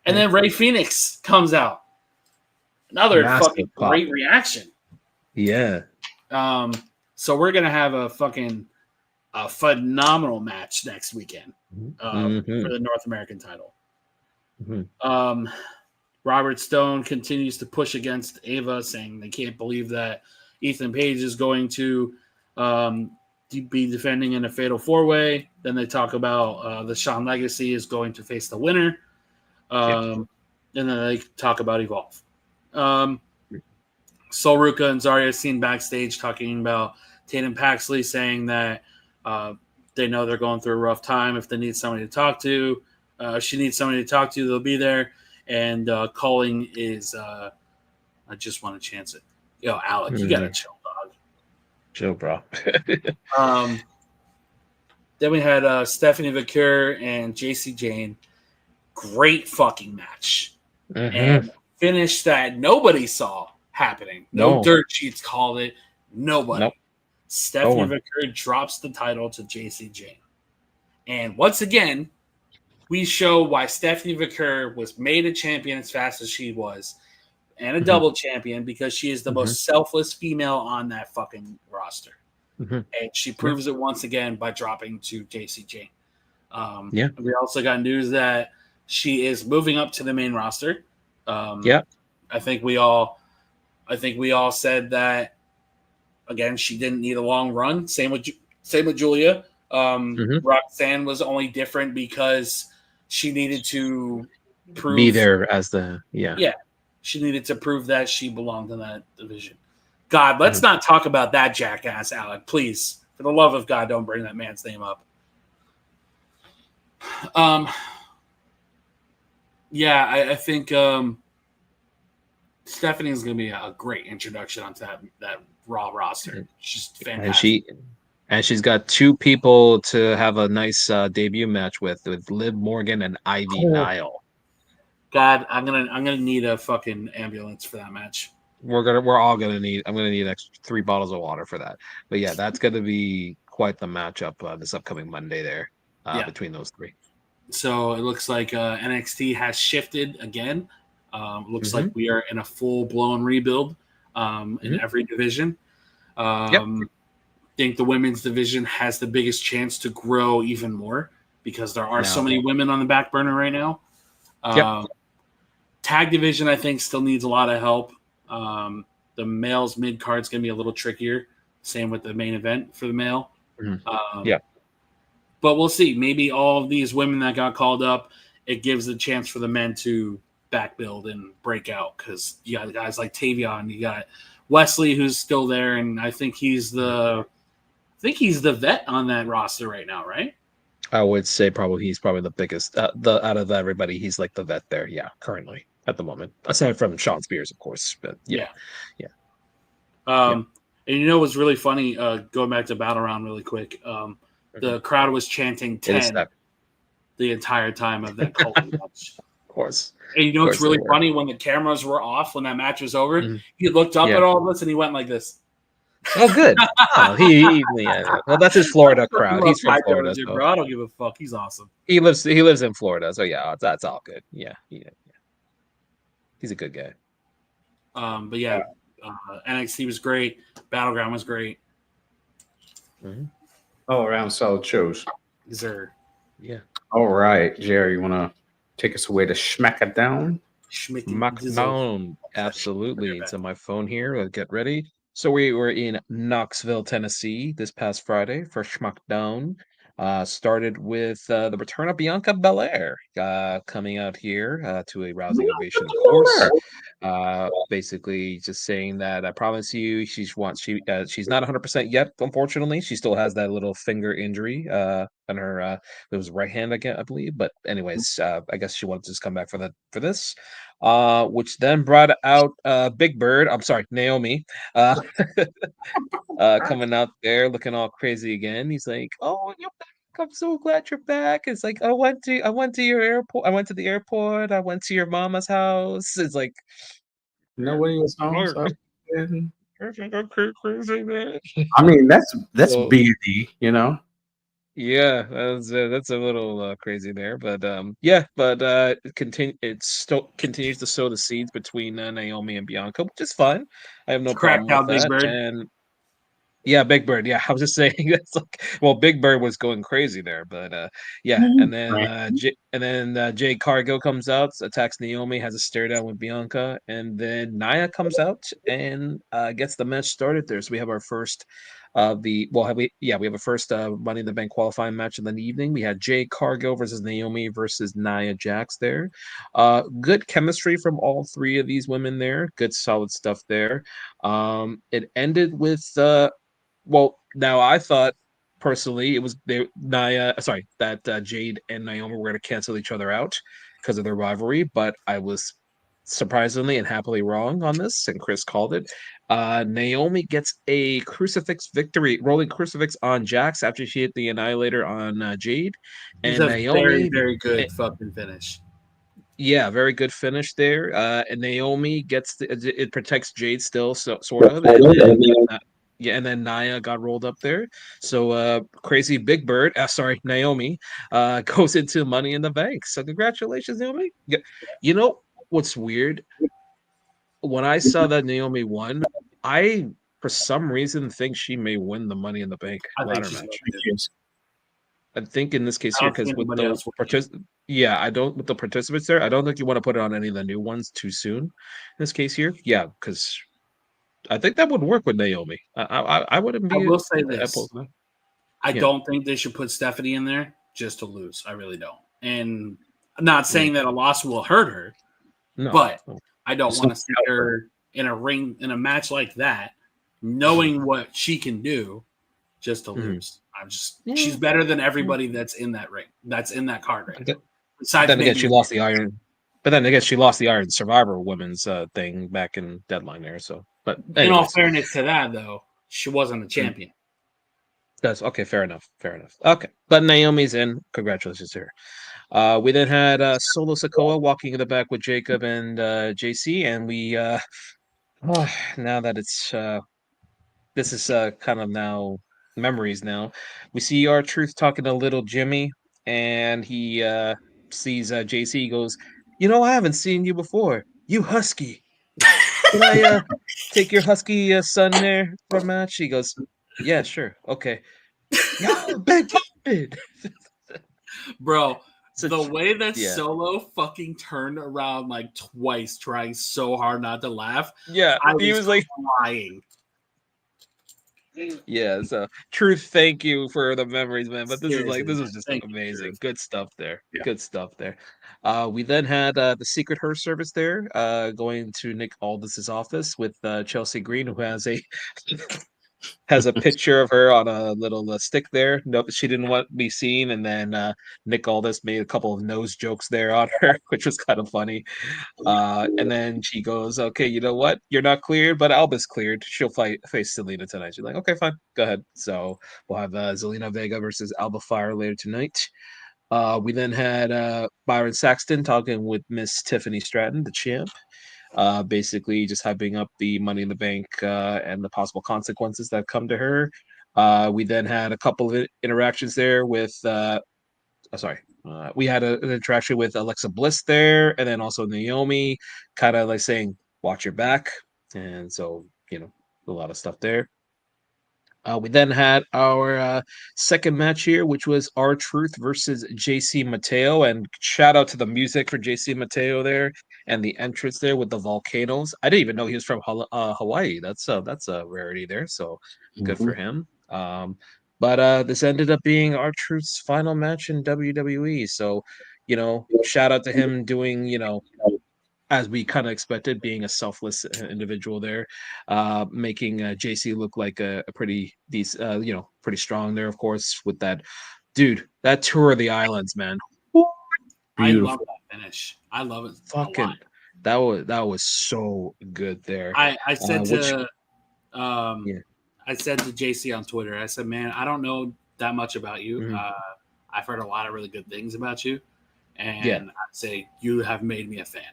And then Ray Phoenix comes out. Another fucking great reaction. Yeah. So we're gonna have a phenomenal match next weekend for the North American title. Robert Stone continues to push against Ava, saying they can't believe that Ethan Page is going to be defending in a fatal 4-way. Then they talk about the Shawn Legacy is going to face the winner. And then they talk about Evolve. Sol Ruka and Zarya seen backstage talking about Tatum Paxley, saying that they know they're going through a rough time. If they need somebody to talk to, if she needs somebody to talk to, they'll be there. And calling is, I just want to chance it. Yo, Alec, you got to chill, dog. Chill, bro. Then we had Stephanie Vaquer and JC Jane. Great fucking match. And finish that nobody saw happening. No dirt sheets called it. Nobody. Nope. Stephanie Vaquer drops the title to JC Jane. And once again, we show why Stephanie Vaquer was made a champion as fast as she was, and a double champion, because she is the most selfless female on that fucking roster. And she proves it once again by dropping to JC Jane. We also got news that she is moving up to the main roster. I think we all said that. Again, she didn't need a long run. Same with Julia. Roxanne was only different because she needed to be there as she needed to prove that she belonged in that division. God, let's not talk about that jackass, Alec. Please, for the love of God, don't bring that man's name up. I think Stephanie's going to be a great introduction onto that Raw roster. She's fantastic. And she's got two people to have a nice debut match with Liv Morgan and Ivy Nile. God, I'm gonna need a fucking ambulance for that match. I'm gonna need extra 3 bottles of water for that. But yeah, that's gonna be quite the matchup this upcoming Monday there between those 3. So it looks like NXT has shifted again. Looks like we are in a full-blown rebuild in every division. I think the women's division has the biggest chance to grow even more because there are so many women on the back burner right now. Tag division, I think, still needs a lot of help. The male's mid card is going to be a little trickier. Same with the main event for the male. But we'll see. Maybe all of these women that got called up, it gives a chance for the men to back build and break out, because you got guys like Tavion, you got Wesley who's still there, and I think he's the vet on that roster right now, right? I would say probably he's probably the biggest the out of everybody. He's like the vet there, yeah, currently at the moment. Aside from Sean Spears, of course, but yeah. And you know what's really funny? Going back to Battle Round really quick, the crowd was chanting 10 the entire time of that Cole match. Of course. And you know what's really funny? When the cameras were off, when that match was over, he looked up at all of us and he went like this. Oh, good. Well, that's his Florida crowd. He's from Florida, so. Bro, I don't give a fuck. He's awesome. He lives in Florida, so yeah, that's all good. Yeah. He's a good guy. But yeah, NXT was great. Battleground was great. All around solid shows. Sir. Yeah. All right, Jerry, you want to take us away to Smackdown? Smackdown. Absolutely. It's on my phone here. Let's get ready. So we were in Knoxville, Tennessee this past Friday for Smackdown. Started with the return of Bianca Belair coming out here to a rousing ovation, of course. Basically just saying that I promise you she's not 100% yet, unfortunately. She still has that little finger injury on her it was right hand again, I believe. But anyways, I guess she wanted to just come back for this. Which then brought out Big Bird. I'm sorry, Naomi. Coming out there looking all crazy again. He's like, "Oh, you're back. I'm so glad you're back." It's like, I went to your airport. I went to the airport. I went to your mama's house. It's like, nobody was home. So crazy, man. I mean, that's B&D, you know. Yeah, that's a little crazy there, but it still continues to sow the seeds between Naomi and Bianca, which is fine. I have no problem with that. And yeah, Big Bird. Yeah, I was just saying that's like, well, Big Bird was going crazy there, but yeah, and then Jade Cargill comes out, attacks Naomi, has a stare down with Bianca, and then Nia comes out and gets the match started there. So we have our first we have a first Money in the Bank qualifying match in the evening. We had Jade Cargill versus Naomi versus Nia Jax there. Good chemistry from all three of these women there. Good solid stuff there. It ended with now I thought personally it was that Jade and Naomi were going to cancel each other out because of their rivalry, but I was surprisingly and happily wrong on this, and Chris called it. Naomi gets a rolling crucifix on Jax after she hit the Annihilator on Jade, and Naomi very, very good fucking finish. Yeah, very good finish there. And Naomi it protects Jade still, sort of. And then Nia got rolled up there. So crazy Big Bird, Naomi, goes into Money in the Bank. So congratulations, Naomi. You know what's weird? When I saw that Naomi won, I for some reason think she may win the Money in the Bank ladder match. I think in this case here, because with those with the participants there, I don't think you want to put it on any of the new ones too soon. In this case here, yeah, because I think that would work with Naomi. I wouldn't be. I will say this: I don't think they should put Stephanie in there just to lose. I really don't. And I'm not saying that a loss will hurt her, but I don't want to see her in a match like that, knowing what she can do, just to lose. She's better than everybody that's in that ring. That's in that card ring. Then again, she lost the Iron. But then I guess she lost the Iron Survivor women's thing back in Deadline there. So, but anyways. In all fairness to that, though, she wasn't a champion. That's okay. Fair enough. Okay, but Naomi's in. Congratulations to her. We then had Solo Sikoa walking in the back with Jacob and JC, and we now that it's this is kind of now memories. Now we see R-Truth talking to little Jimmy, and he sees JC. He goes, I haven't seen you before. You husky. Can I take your husky son there for a match? He goes, yeah, sure. Okay. Yeah, big bro. The way that Solo fucking turned around like twice, trying so hard not to laugh. Yeah, he was like crying. Yeah, so Truth, thank you for the memories, man. But this was just amazing. Good stuff there. Yeah. Good stuff there. We then had the Secret Her service there, going to Nick Aldis's office with Chelsea Green, who has a has a picture of her on a little stick there. Nope, she didn't want to be seen. And then Nick Aldis made a couple of nose jokes there on her, which was kind of funny. And then she goes, "Okay, you know what? You're not cleared, but Alba's cleared. She'll face Selena tonight." She's like, "Okay, fine, go ahead." So we'll have Zelina Vega versus Alba Fire later tonight. We then had Byron Saxton talking with Miss Tiffany Stratton, the champ. Basically just hyping up the Money in the Bank and the possible consequences that come to her. We then had a couple of interactions there with, we had an interaction with Alexa Bliss there, and then also Naomi, kind of like saying, "Watch your back," and so a lot of stuff there. We then had our second match here, which was R-Truth versus JC Mateo. And shout out to the music for JC Mateo there and the entrance there with the volcanoes. I didn't even know he was from Hawaii. That's a rarity there. So good for him. But this ended up being R-Truth's final match in WWE. So, shout out to him doing, as we kind of expected, being a selfless individual there, making JC look like a pretty decent, pretty strong there, of course, with that that tour of the islands, man. I love that finish. I love it. Fucking, that was so good there. I said I said to JC on Twitter, I said, "Man, I don't know that much about you. I've heard a lot of really good things about you, and I'd say you have made me a fan."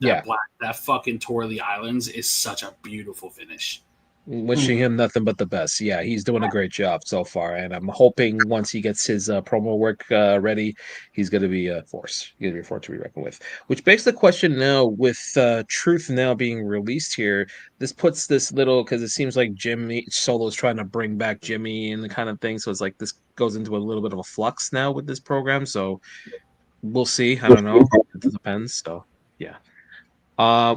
That fucking tour of the islands is such a beautiful finish. Wishing him nothing but the best. Yeah, he's doing a great job so far, and I'm hoping once he gets his promo work ready, he's going to be a force. He's going to be a force to be reckoned with. Which begs the question now, with Truth now being released here, this puts this little, because it seems like Jimmy Solo's trying to bring back Jimmy and the kind of thing. So it's like this goes into a little bit of a flux now with this program. So we'll see. I don't know. It depends. So yeah.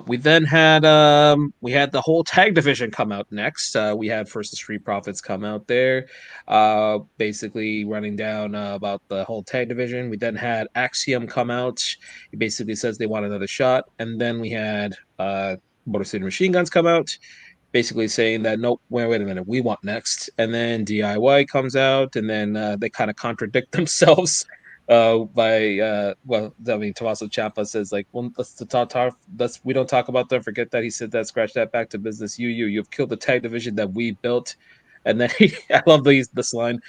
We then had we had the whole tag division come out next. We had first the Street Profits come out there, basically running down about the whole tag division. We then had Axiom come out. He basically says they want another shot, and then we had Motor City Machine Guns come out, basically saying that nope, wait a minute, we want next. And then DIY comes out, and then they kind of contradict themselves. Tommaso Ciampa says like, well, we don't talk about them. Forget that. He said that. Scratch that. Back to business. You've killed the tag division that we built. And then I love this line.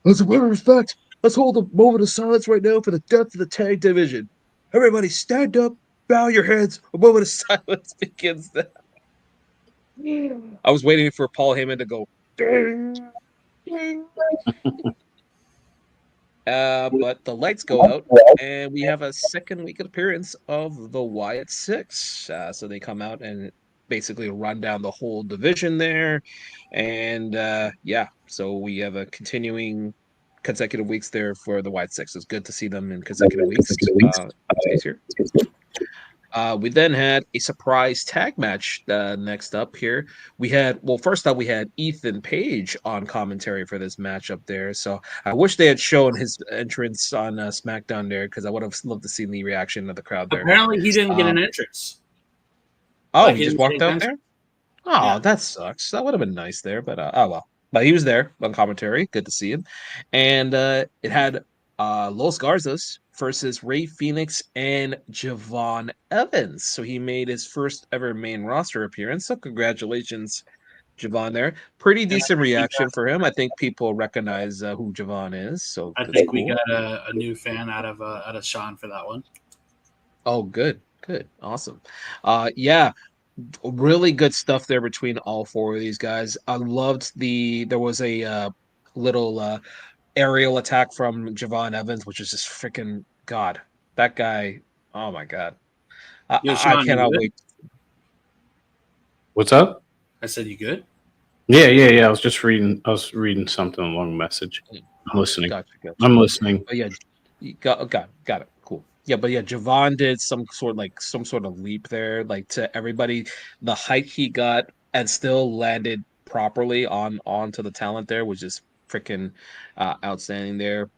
As a matter of respect, let's hold a moment of silence right now for the death of the tag division. Everybody, stand up, bow your heads. A moment of silence begins. I was waiting for Paul Heyman to go. Ding, ding. But the lights go out, and we have a second week appearance of the Wyatt Six. So they come out and basically run down the whole division there. And so we have a continuing consecutive weeks there for the Wyatt Six. It's good to see them in consecutive weeks. Here. We then had a surprise tag match next up here. First up, we had Ethan Page on commentary for this match up there. So I wish they had shown his entrance on SmackDown there, because I would have loved to see the reaction of the crowd there. Apparently, he didn't get an entrance. Oh, he just walked out there? Oh, that sucks. That would have been nice there, but oh well. But he was there on commentary. Good to see him. And it had Los Garzas versus Ray Phoenix and Javon Evans. So he made his first ever main roster appearance. So congratulations, Javon there. Pretty decent reaction for him. I think people recognize who Javon is. So I think we got a new fan out of Sean for that one. Oh, good. Awesome. Really good stuff there between all four of these guys. I loved there was a little aerial attack from Javon Evans, which is just freaking God. That guy, oh my God. I cannot wait. What's up? I said, you good? Yeah. I was reading something along the message. I'm listening. Gotcha. I'm listening. But yeah, got it. Cool. Yeah, but yeah, Javon did some sort of leap there, like to everybody. The height he got and still landed properly onto the talent there was just freaking outstanding there.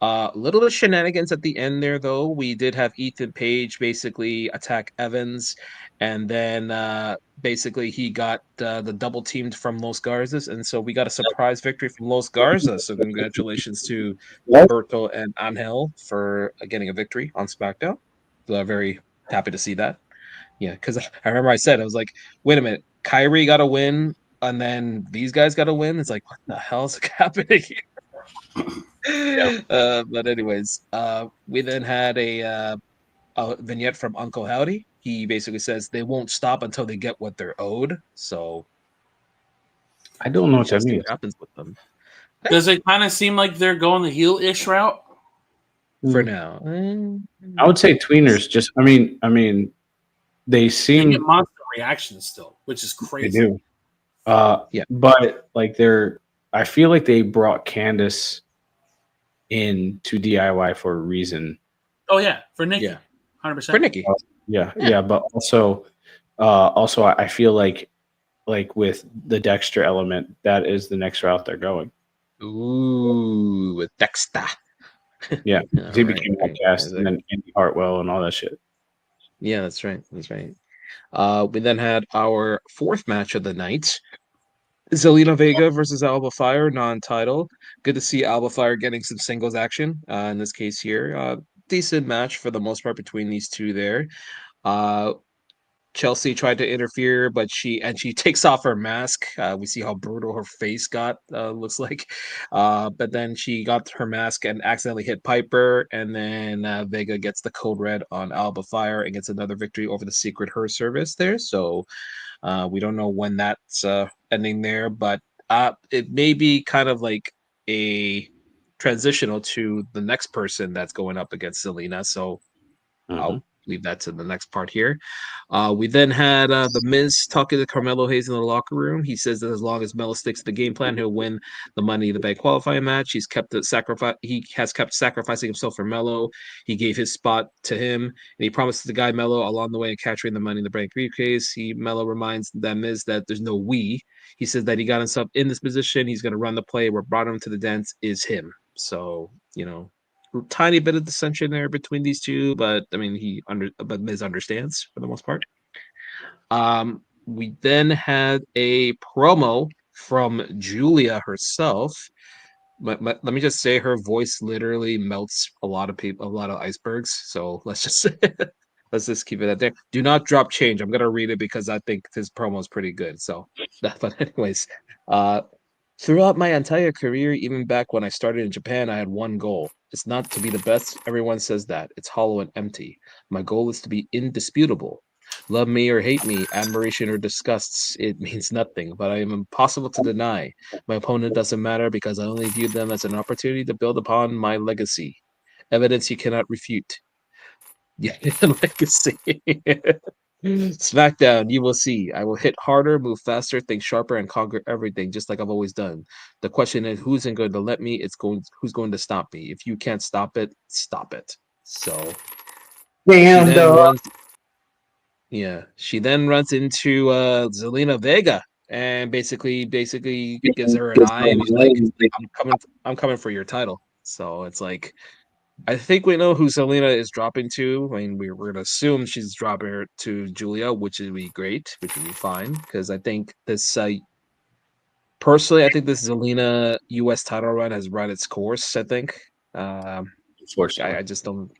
A little bit of shenanigans at the end there, though. We did have Ethan Page basically attack Evans, and then basically he got the double teamed from Los Garzas, and so we got a surprise victory from Los Garzas. So congratulations to Humberto and Angel for getting a victory on SmackDown. So I'm very happy to see that. Yeah, because I remember I said, I was like, wait a minute, Kyrie got a win, and then these guys got a win. It's like, what the hell is happening here? But anyways, we then had a vignette from Uncle Howdy. He basically says they won't stop until they get what they're owed. So I don't know what that see means. what happens with them Does it kind of seem like they're going the heel-ish route? for now. I would say tweeners. Just, I mean, they They seem get monster reactions still, which is they crazy. do. Yeah. But like I feel like they brought Candace in to DIY for a reason. Oh yeah, for Nikki, Yeah. 100%. For Nikki. Yeah. But also I feel like with the Dexter element, that is the next route they're going. Ooh, with Dexter. Yeah, All he right, became right. Outcast and then Andy Hartwell and all that shit. Yeah, that's right. That's right. We then had our fourth match of the night. Zelina Vega versus Alba Fire, non-title. Good to see Alba Fire getting some singles action. In this case here, decent match for the most part between these two there. Chelsea tried to interfere, but she takes off her mask. We see how brutal her face got, looks like. But then she got her mask and accidentally hit Piper, and then Vega gets the code red on Alba Fire and gets another victory over the Secret Her Service there. So we don't know when that's ending there, but it may be kind of like a transitional to the next person that's going up against Selena. So I'll leave that to the next part here. We then had the Miz talking to Carmelo Hayes in the locker room. He says that as long as Melo sticks to the game plan, he'll win the Money in the Bank qualifying match. He has kept sacrificing himself for Melo. He gave his spot to him, and he promised the guy Melo along the way in capturing the Money in the Bank briefcase. Melo reminds that Miz that there's no we. He says that he got himself in this position. He's going to run the play. What brought him to the dance is him. So tiny bit of dissension there between these two, but I mean, but Miz understands for the most part. We then had a promo from Julia herself. But let me just say, her voice literally melts a lot of people, a lot of icebergs. So let's just keep it at there. Do not drop change. I'm gonna read it because I think this promo is pretty good. So, but anyways, throughout my entire career, even back when I started in Japan, I had one goal. It's not to be the best. Everyone says that. It's hollow and empty. My goal is to be indisputable. Love me or hate me, admiration or disgust, it means nothing, but I am impossible to deny. My opponent doesn't matter because I only view them as an opportunity to build upon my legacy. Evidence you cannot refute. Yeah, legacy. Smackdown, you will see. I will hit harder, move faster, think sharper, and conquer everything, just like I've always done. The question is, who's going to let me? Who's going to stop me? If you can't stop it, stop it. So, Damn, dog. She then runs into Zelina Vega and basically gives her an eye, and he's like, I'm coming for your title. So it's like, I think we know who Selena is dropping to. I mean, we're going to assume she's dropping her to Julia, which would be great, which would be fine, because I think this, personally, I think this Zelina U.S. title run has run its course, I think. I just don't,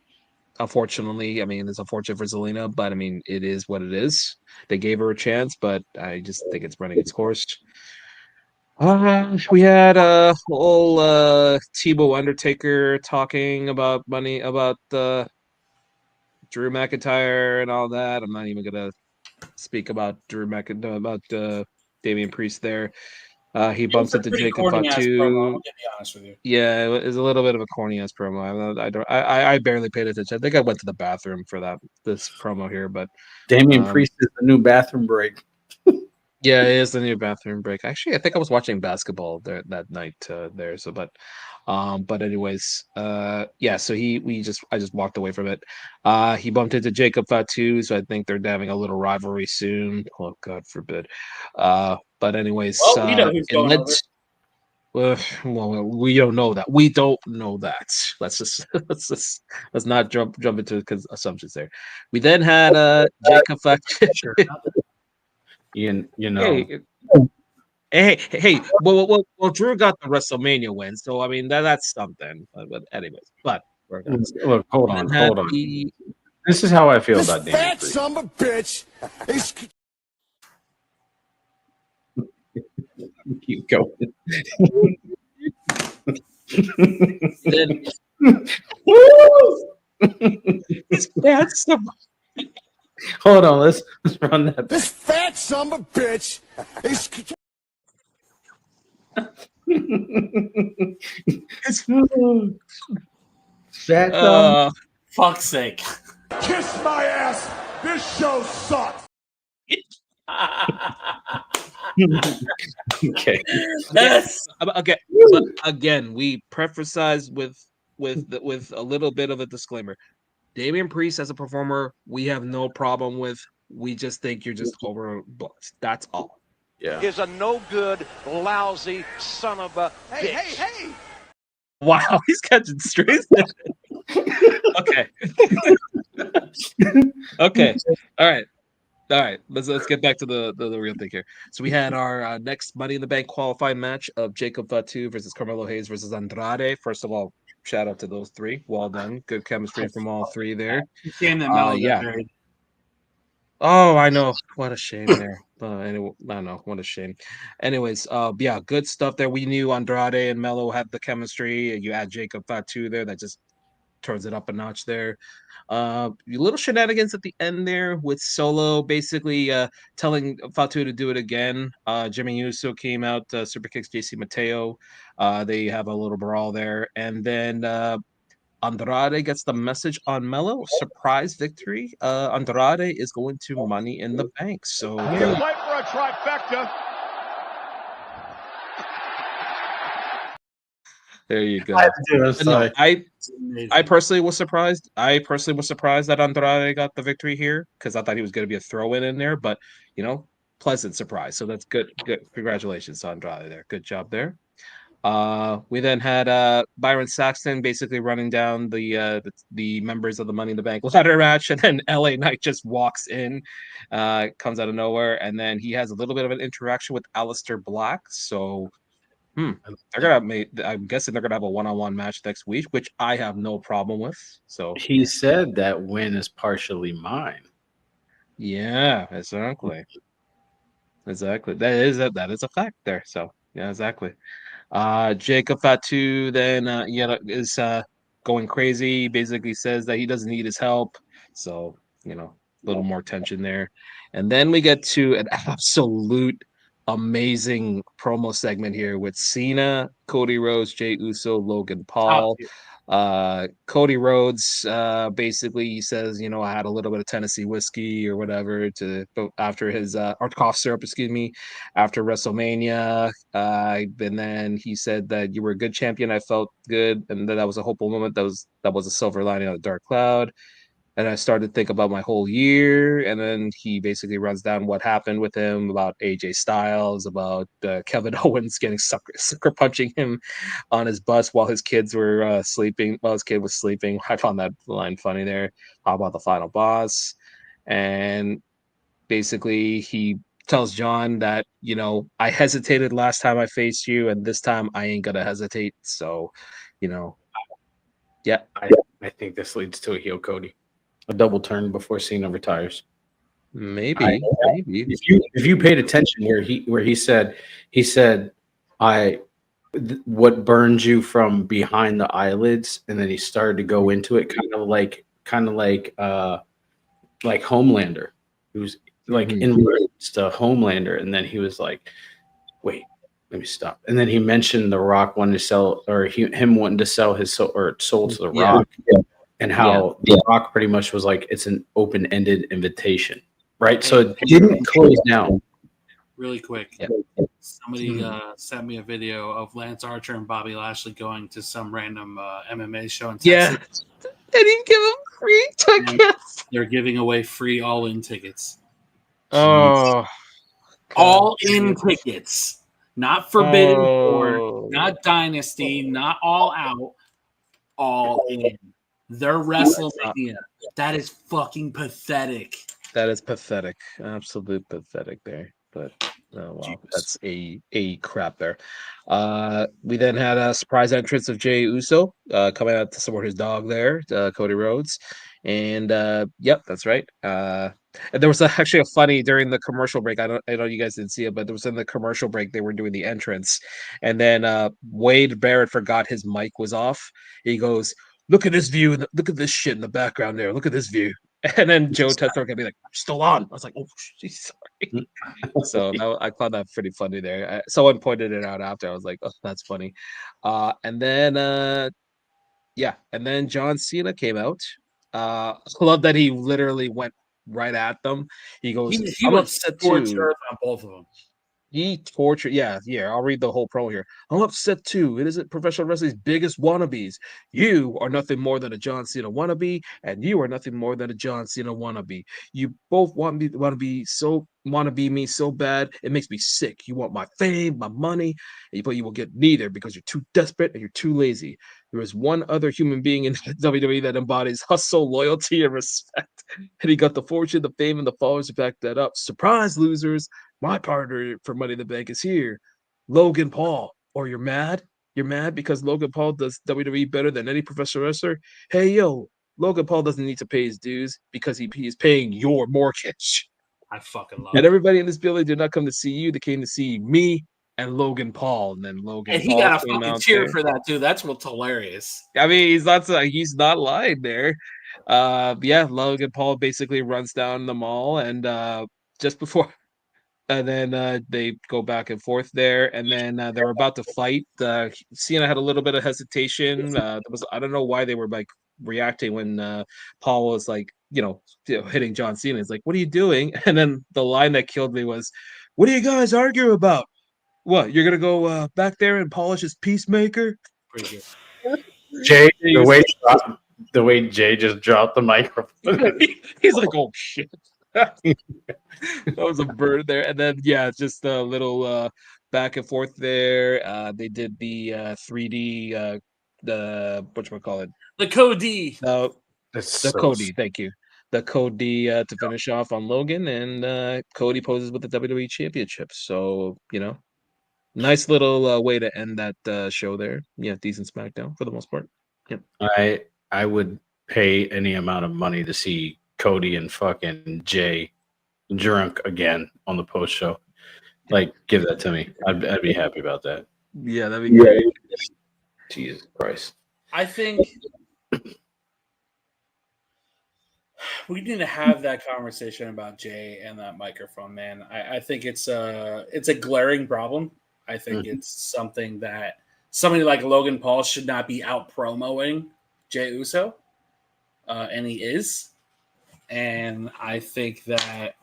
unfortunately, I mean, it's unfortunate for Zelina, but I mean, it is what it is. They gave her a chance, but I just think it's running its course. We had whole Tebow Undertaker talking about money, about Drew McIntyre and all that. I'm not even gonna speak about Drew McIntyre, about Damian Priest there. He bumps into Jacob Fatu. Yeah, it was a little bit of a corny ass promo. I barely paid attention. I think I went to the bathroom for this promo here, but Damian Priest is the new bathroom break. Yeah, it is the new bathroom break. Actually, I think I was watching basketball that night there. So, but anyways, yeah. So I just walked away from it. He bumped into Jacob Fatu, so I think they're having a little rivalry soon. Oh, God forbid. But anyways, well, who's going over. Well, we don't know that. We don't know that. Let's not jump into assumptions there. We then had Jacob. You know, Hey. Well, Drew got the WrestleMania win, so I mean that's something. But anyways, look, hold on. This is how I feel about Damian fat Priest. son of a bitch. Keep going. Hold on, let's run that back. This fat son of a bitch is. Fuck's sake. Kiss my ass. This show sucks. Okay. Yes. Okay, but again, we preface with a little bit of a disclaimer. Damian Priest as a performer, we have no problem with. We just think you're just overbooked. That's all. Yeah. Is a no good, lousy son of a bitch. Hey. Wow, he's catching strays. Okay. Okay. All right. Let's get back to the real thing here. So we had our next Money in the Bank qualifying match of Jacob Fatu versus Carmelo Hayes versus Andrade. First of all, shout out to those three. Well done. Good chemistry from all three there. Shame that Melo yeah. got married. Oh, I know. What a shame there. Anyway, I know. What a shame. Anyways, yeah, good stuff there. We knew Andrade and Melo had the chemistry. You add Jacob Fatu there, that just turns it up a notch there. Little shenanigans at the end there with Solo basically telling Fatu to do it again. Jimmy Uso came out, super kicks JC Mateo. They have a little brawl there, and then Andrade gets the message on Melo. Surprise victory. Andrade is going to Money in the Bank. So Fight for a trifecta. there you go. Sorry. I personally was surprised. That Andrade got the victory here because I thought he was going to be a throw-in in there, but pleasant surprise. So that's good. Good. Congratulations to Andrade there. Good job there. We then had Byron Saxton basically running down the members of the Money in the Bank ladder match, and then LA Knight just walks in, comes out of nowhere, and then he has a little bit of an interaction with Aleister Black. So I'm guessing they're gonna have a one-on-one match next week, which I have no problem with. So He said that win is partially mine. yeah, exactly. That is a fact there. So yeah, exactly. Jacob Fatu then is going crazy. He basically says that he doesn't need his help. So, a little more tension there. And then we get to an absolute amazing promo segment here with Cena, Cody Rhodes, Jey Uso, Logan Paul. Cody Rhodes basically says, I had a little bit of Tennessee whiskey or whatever after his or cough syrup, excuse me, after WrestleMania. And then he said that you were a good champion. I felt good, and that was a hopeful moment. That was a silver lining on a dark cloud. And I started to think about my whole year. And then he basically runs down what happened with him about AJ Styles, about Kevin Owens getting sucker punching him on his bus while his kids were sleeping. While his kid was sleeping. I found that line funny there. How about the final boss? And basically he tells John that, I hesitated last time I faced you, and this time I ain't going to hesitate. So, yeah. I think this leads to a heel Cody. A double turn before Cena retires. Maybe. If you paid attention where he said what burned you from behind the eyelids, and then he started to go into it kind of like Homelander. He was like in reference to Homelander, and then he was like, wait, let me stop. And then he mentioned The Rock wanting to sell, or him wanting to sell his soul to The Rock. Yeah. And how The Rock pretty much was like, it's an open-ended invitation, right? So it didn't close down. Really quick, somebody sent me a video of Lance Archer and Bobby Lashley going to some random MMA show in Texas. Yeah, they didn't give him free tickets. They're giving away free all-in tickets. Oh, all-in tickets. Not Forbidden Door, not Dynasty, not All Out, All In. They're WrestleMania. That is fucking pathetic. That is pathetic. Absolute pathetic there. But oh wow, that's a crap there. We then had a surprise entrance of Jey Uso coming out to support his dog there, Cody Rhodes. And yep, that's right. And there was actually a funny during the commercial break. I know you guys didn't see it, but there was in the commercial break they were doing the entrance, and then Wade Barrett forgot his mic was off. He goes, "Look at this view, look at this shit in the background there. Look at this view." And then Joe Tessaro can be like, "Still on." I was like, "Oh, geez, sorry." So I found that pretty funny there. Someone pointed it out after. I was like, "Oh, that's funny." And then yeah, and then John Cena came out. I love that he literally went right at them. He goes, He "I'm went upset scorched too." earth on both of them. He tortured. Yeah. I'll read the whole promo here. "I'm upset too. It isn't professional wrestling's biggest wannabes. You are nothing more than a John Cena wannabe, and you are nothing more than a John Cena wannabe. You both want to be me so bad. It makes me sick. You want my fame, my money, but you will get neither because you're too desperate and you're too lazy. There is one other human being in WWE that embodies hustle, loyalty, and respect, and he got the fortune, the fame, and the followers to back that up. Surprise, losers! My partner for Money in the Bank is here, Logan Paul. Or you're mad? You're mad because Logan Paul does WWE better than any professional wrestler? Hey, yo, Logan Paul doesn't need to pay his dues because he is paying your mortgage." I fucking love And it. everybody in this building did not come to see you. They came to see me and Logan Paul. And then Logan And he Paul got a came fucking out cheer there. for that too. That's what's hilarious. I mean, he's not lying there. Yeah, Logan Paul basically runs down the mall and just before and then they go back and forth there, and then they were about to fight. Cena had a little bit of hesitation. I don't know why they were like reacting when Paul was like, hitting John Cena. It's like, "What are you doing?" And then the line that killed me was, "What are you guys arguing about? What, you're gonna go back there and polish his peacemaker?" Pretty good. Jay, the way Jay just dropped the microphone. He's like, "Oh shit." That was a bird there. And then yeah, just a little back and forth there. They did the 3D the whatchamacallit? The Cody. That's The so Cody, thank you. The Cody to finish off on Logan, and Cody poses with the WWE Championship. So, nice little way to end that show there. Yeah, decent SmackDown for the most part. Yep. I would pay any amount of money to see Cody and fucking Jay drunk again on the post show. Like, give that to me. I'd be happy about that. Yeah, that'd be great. Jesus Christ. I think we need to have that conversation about Jay and that microphone, man. I think it's a glaring problem. I think it's something that somebody like Logan Paul should not be out promoting Jey Uso, and he is. And I think that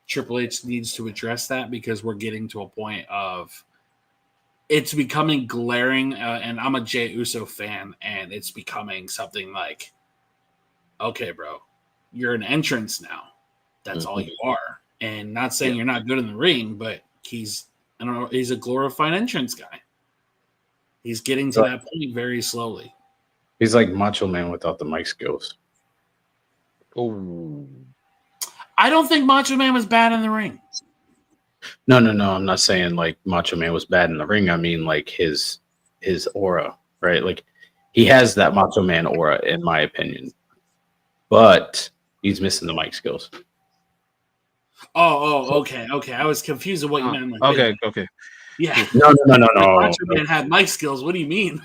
Triple H needs to address that because we're getting to a point of it's becoming glaring. And I'm a Jey Uso fan, and it's becoming something like, okay, bro, you're an entrance now. That's all you are. And not saying you're not good in the ring, but he's a glorified entrance guy. He's getting to that point very slowly. He's like Macho Man without the mic skills. Oh, I don't think Macho Man was bad in the ring. No. I'm not saying like Macho Man was bad in the ring. I mean like his aura, right? Like he has that Macho Man aura, in my opinion, but he's missing the mic skills. Okay. I was confused with what you meant. Like, okay. Yeah. No. Macho Man had mic skills. What do you mean?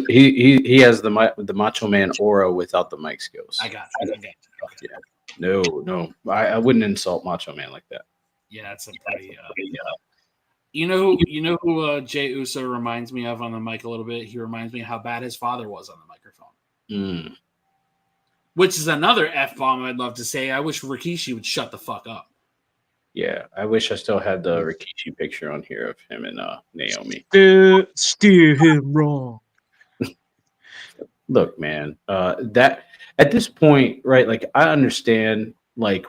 He has the Macho Man aura without the mic skills. I got you. Okay. Yeah. No. I wouldn't insult Macho Man like that. Yeah, that's a pretty. You know who Jey Uso reminds me of on the mic a little bit. He reminds me of how bad his father was on the microphone. Which is another F-bomb I'd love to say. I wish Rikishi would shut the fuck up. Yeah, I wish I still had the Rikishi picture on here of him and Naomi. Steer him wrong. Look, man, that at this point, right? Like, I understand, like,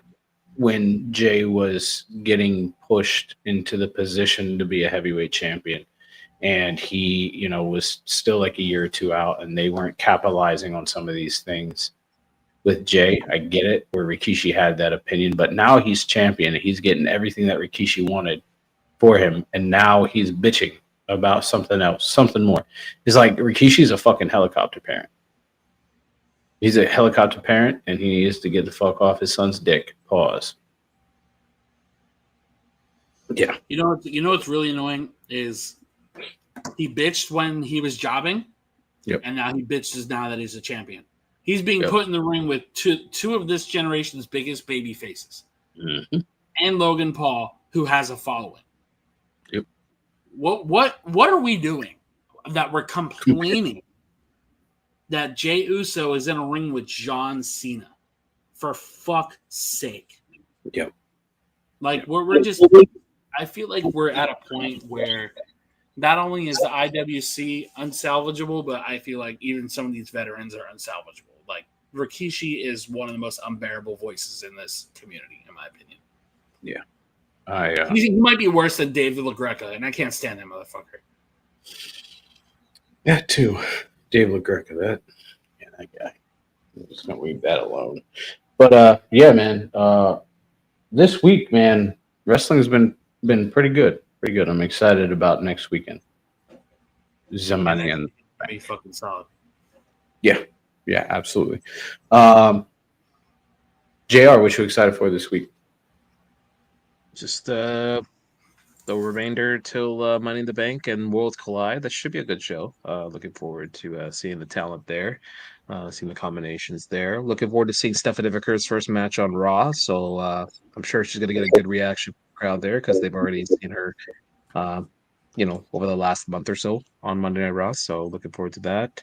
when Jay was getting pushed into the position to be a heavyweight champion. And he, was still like a year or two out, and they weren't capitalizing on some of these things with Jay. I get it, where Rikishi had that opinion, but now he's champion and he's getting everything that Rikishi wanted for him. And now he's bitching about something else, something more. It's like Rikishi's a fucking helicopter parent. He's a helicopter parent, and he needs to get the fuck off his son's dick. Pause. Yeah. You know what's really annoying is he bitched when he was jobbing, and now he bitches now that he's a champion. He's being put in the ring with two of this generation's biggest baby faces, and Logan Paul, who has a following. Yep. What are we doing that we're complaining that Jey Uso is in a ring with John Cena? For fuck's sake. Yep. Like we're just. I feel like we're at a point where not only is the IWC unsalvageable, but I feel like even some of these veterans are unsalvageable. Like Rikishi is one of the most unbearable voices in this community, in my opinion. Yeah. He might be worse than Dave LaGreca, and I can't stand that motherfucker. That too. Dave LaGreca, that guy. I'm just gonna leave that alone. But yeah, man. This week, man, wrestling's been pretty good. Pretty good. I'm excited about next weekend. Somebody in be fucking solid. Yeah, absolutely. JR, what you excited for this week? Just the remainder till Money in the Bank and Worlds Collide. That should be a good show. Looking forward to seeing the talent there, seeing the combinations there. Looking forward to seeing Stephanie Vickers' first match on Raw. So I'm sure she's going to get a good reaction from the crowd there because they've already seen her, over the last month or so on Monday Night Raw. So looking forward to that.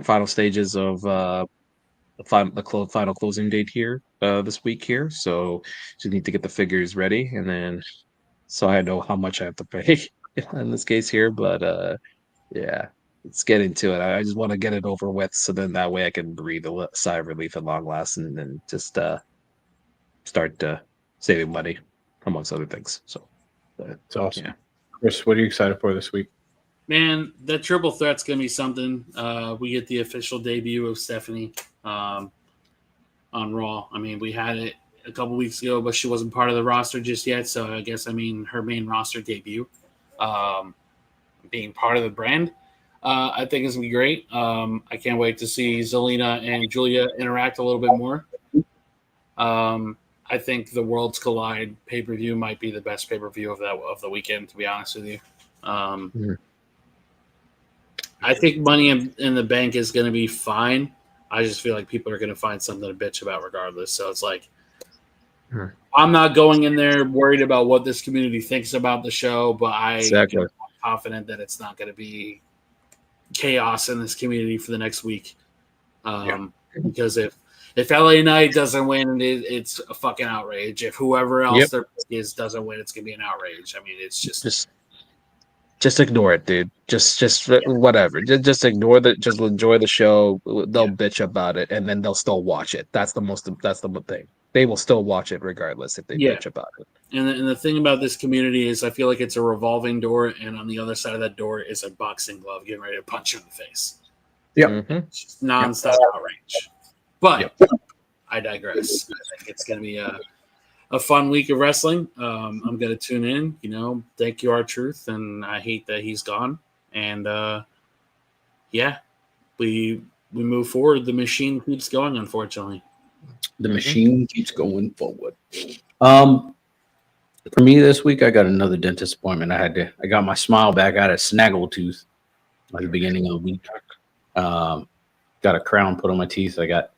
Final stages of the final closing date here this week here. So just need to get the figures ready, and then so I know how much I have to pay in this case here. But let's get into it. I just want to get it over with, so then that way I can breathe a sigh of relief at long last, and then just start saving money amongst other things. So it's awesome. Yeah. Chris, what are you excited for this week? Man, that triple threat's gonna be something. We get the official debut of Stephanie on Raw. I mean, we had it a couple weeks ago, but she wasn't part of the roster just yet. So I guess her main roster debut, being part of the brand, I think is gonna be great. I can't wait to see Zelina and Julia interact a little bit more. I think the Worlds Collide pay-per-view might be the best pay-per-view of the weekend, to be honest with you. I think Money in the Bank is going to be fine. I just feel like people are going to find something to bitch about regardless. So it's like, I'm not going in there worried about what this community thinks about the show, but I'm confident that it's not going to be chaos in this community for the next week. Because if LA Knight doesn't win, it's a fucking outrage. If whoever else there is doesn't win, it's going to be an outrage. I mean, it's just ignore it, dude. Just whatever. Just ignore the. Just enjoy the show. They'll bitch about it, and then they'll still watch it. That's the thing. They will still watch it regardless if they bitch about it. And the thing about this community is, I feel like it's a revolving door, and on the other side of that door is a boxing glove getting ready to punch you in the face. It's just nonstop outrage. But I digress. I think it's going to be a fun week of wrestling. I'm going to tune in, thank you, R-Truth, and I hate that he's gone. And we move forward. The machine keeps going, unfortunately. The machine keeps going forward. For me this week, I got another dentist appointment. I got my smile back out of snaggletooth at the beginning of the week. Got a crown put on my teeth. I got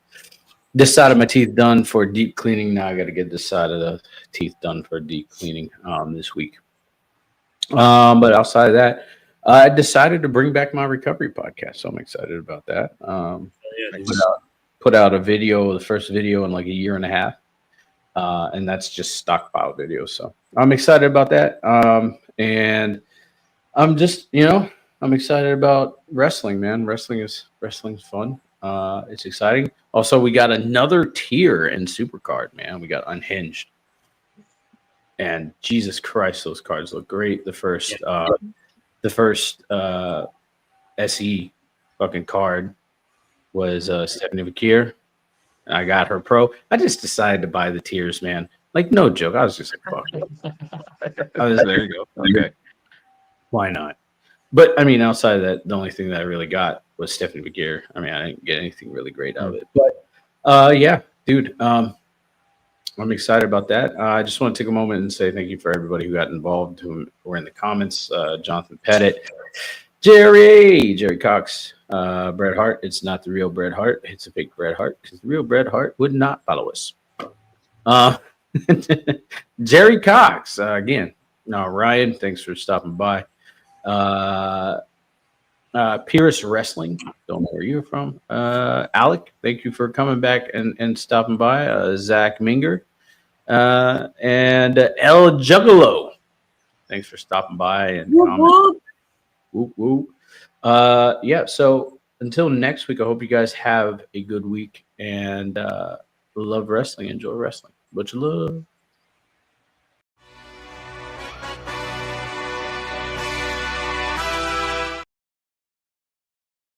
this side of my teeth done for deep cleaning. Now I got to get this side of the teeth done for deep cleaning this week. But outside of that, I decided to bring back my recovery podcast. So I'm excited about that. I put out a video, the first video in like a year and a half. And that's just stockpile video. So I'm excited about that. And I'm just, I'm excited about wrestling, man. Wrestling's fun. It's exciting. Also, we got another tier in Supercard, man. We got Unhinged. And Jesus Christ, those cards look great. The first SE fucking card was Stephanie Vakir. I got her pro. I just decided to buy the tiers, man. Like, no joke. I was just like, fuck it. There you go. Okay. Why not? But I mean, outside of that, the only thing that I really got was Stephanie Vakir. I mean, I didn't get anything really great out of it. But yeah, dude, I'm excited about that. I just want to take a moment and say thank you for everybody who got involved, who were in the comments. Jonathan Pettit, Jerry Cox, Bret Hart. It's not the real Bret Hart. It's a fake Bret Hart because the real Bret Hart would not follow us. Jerry Cox again. No, Ryan, thanks for stopping by. Pierce Wrestling, don't know where you're from. Alec, thank you for coming back and stopping by. Zach Minger, and El Juggalo, thanks for stopping by and commenting. Whoop, whoop. Yeah, so until next week, I hope you guys have a good week and love wrestling, enjoy wrestling. Much love.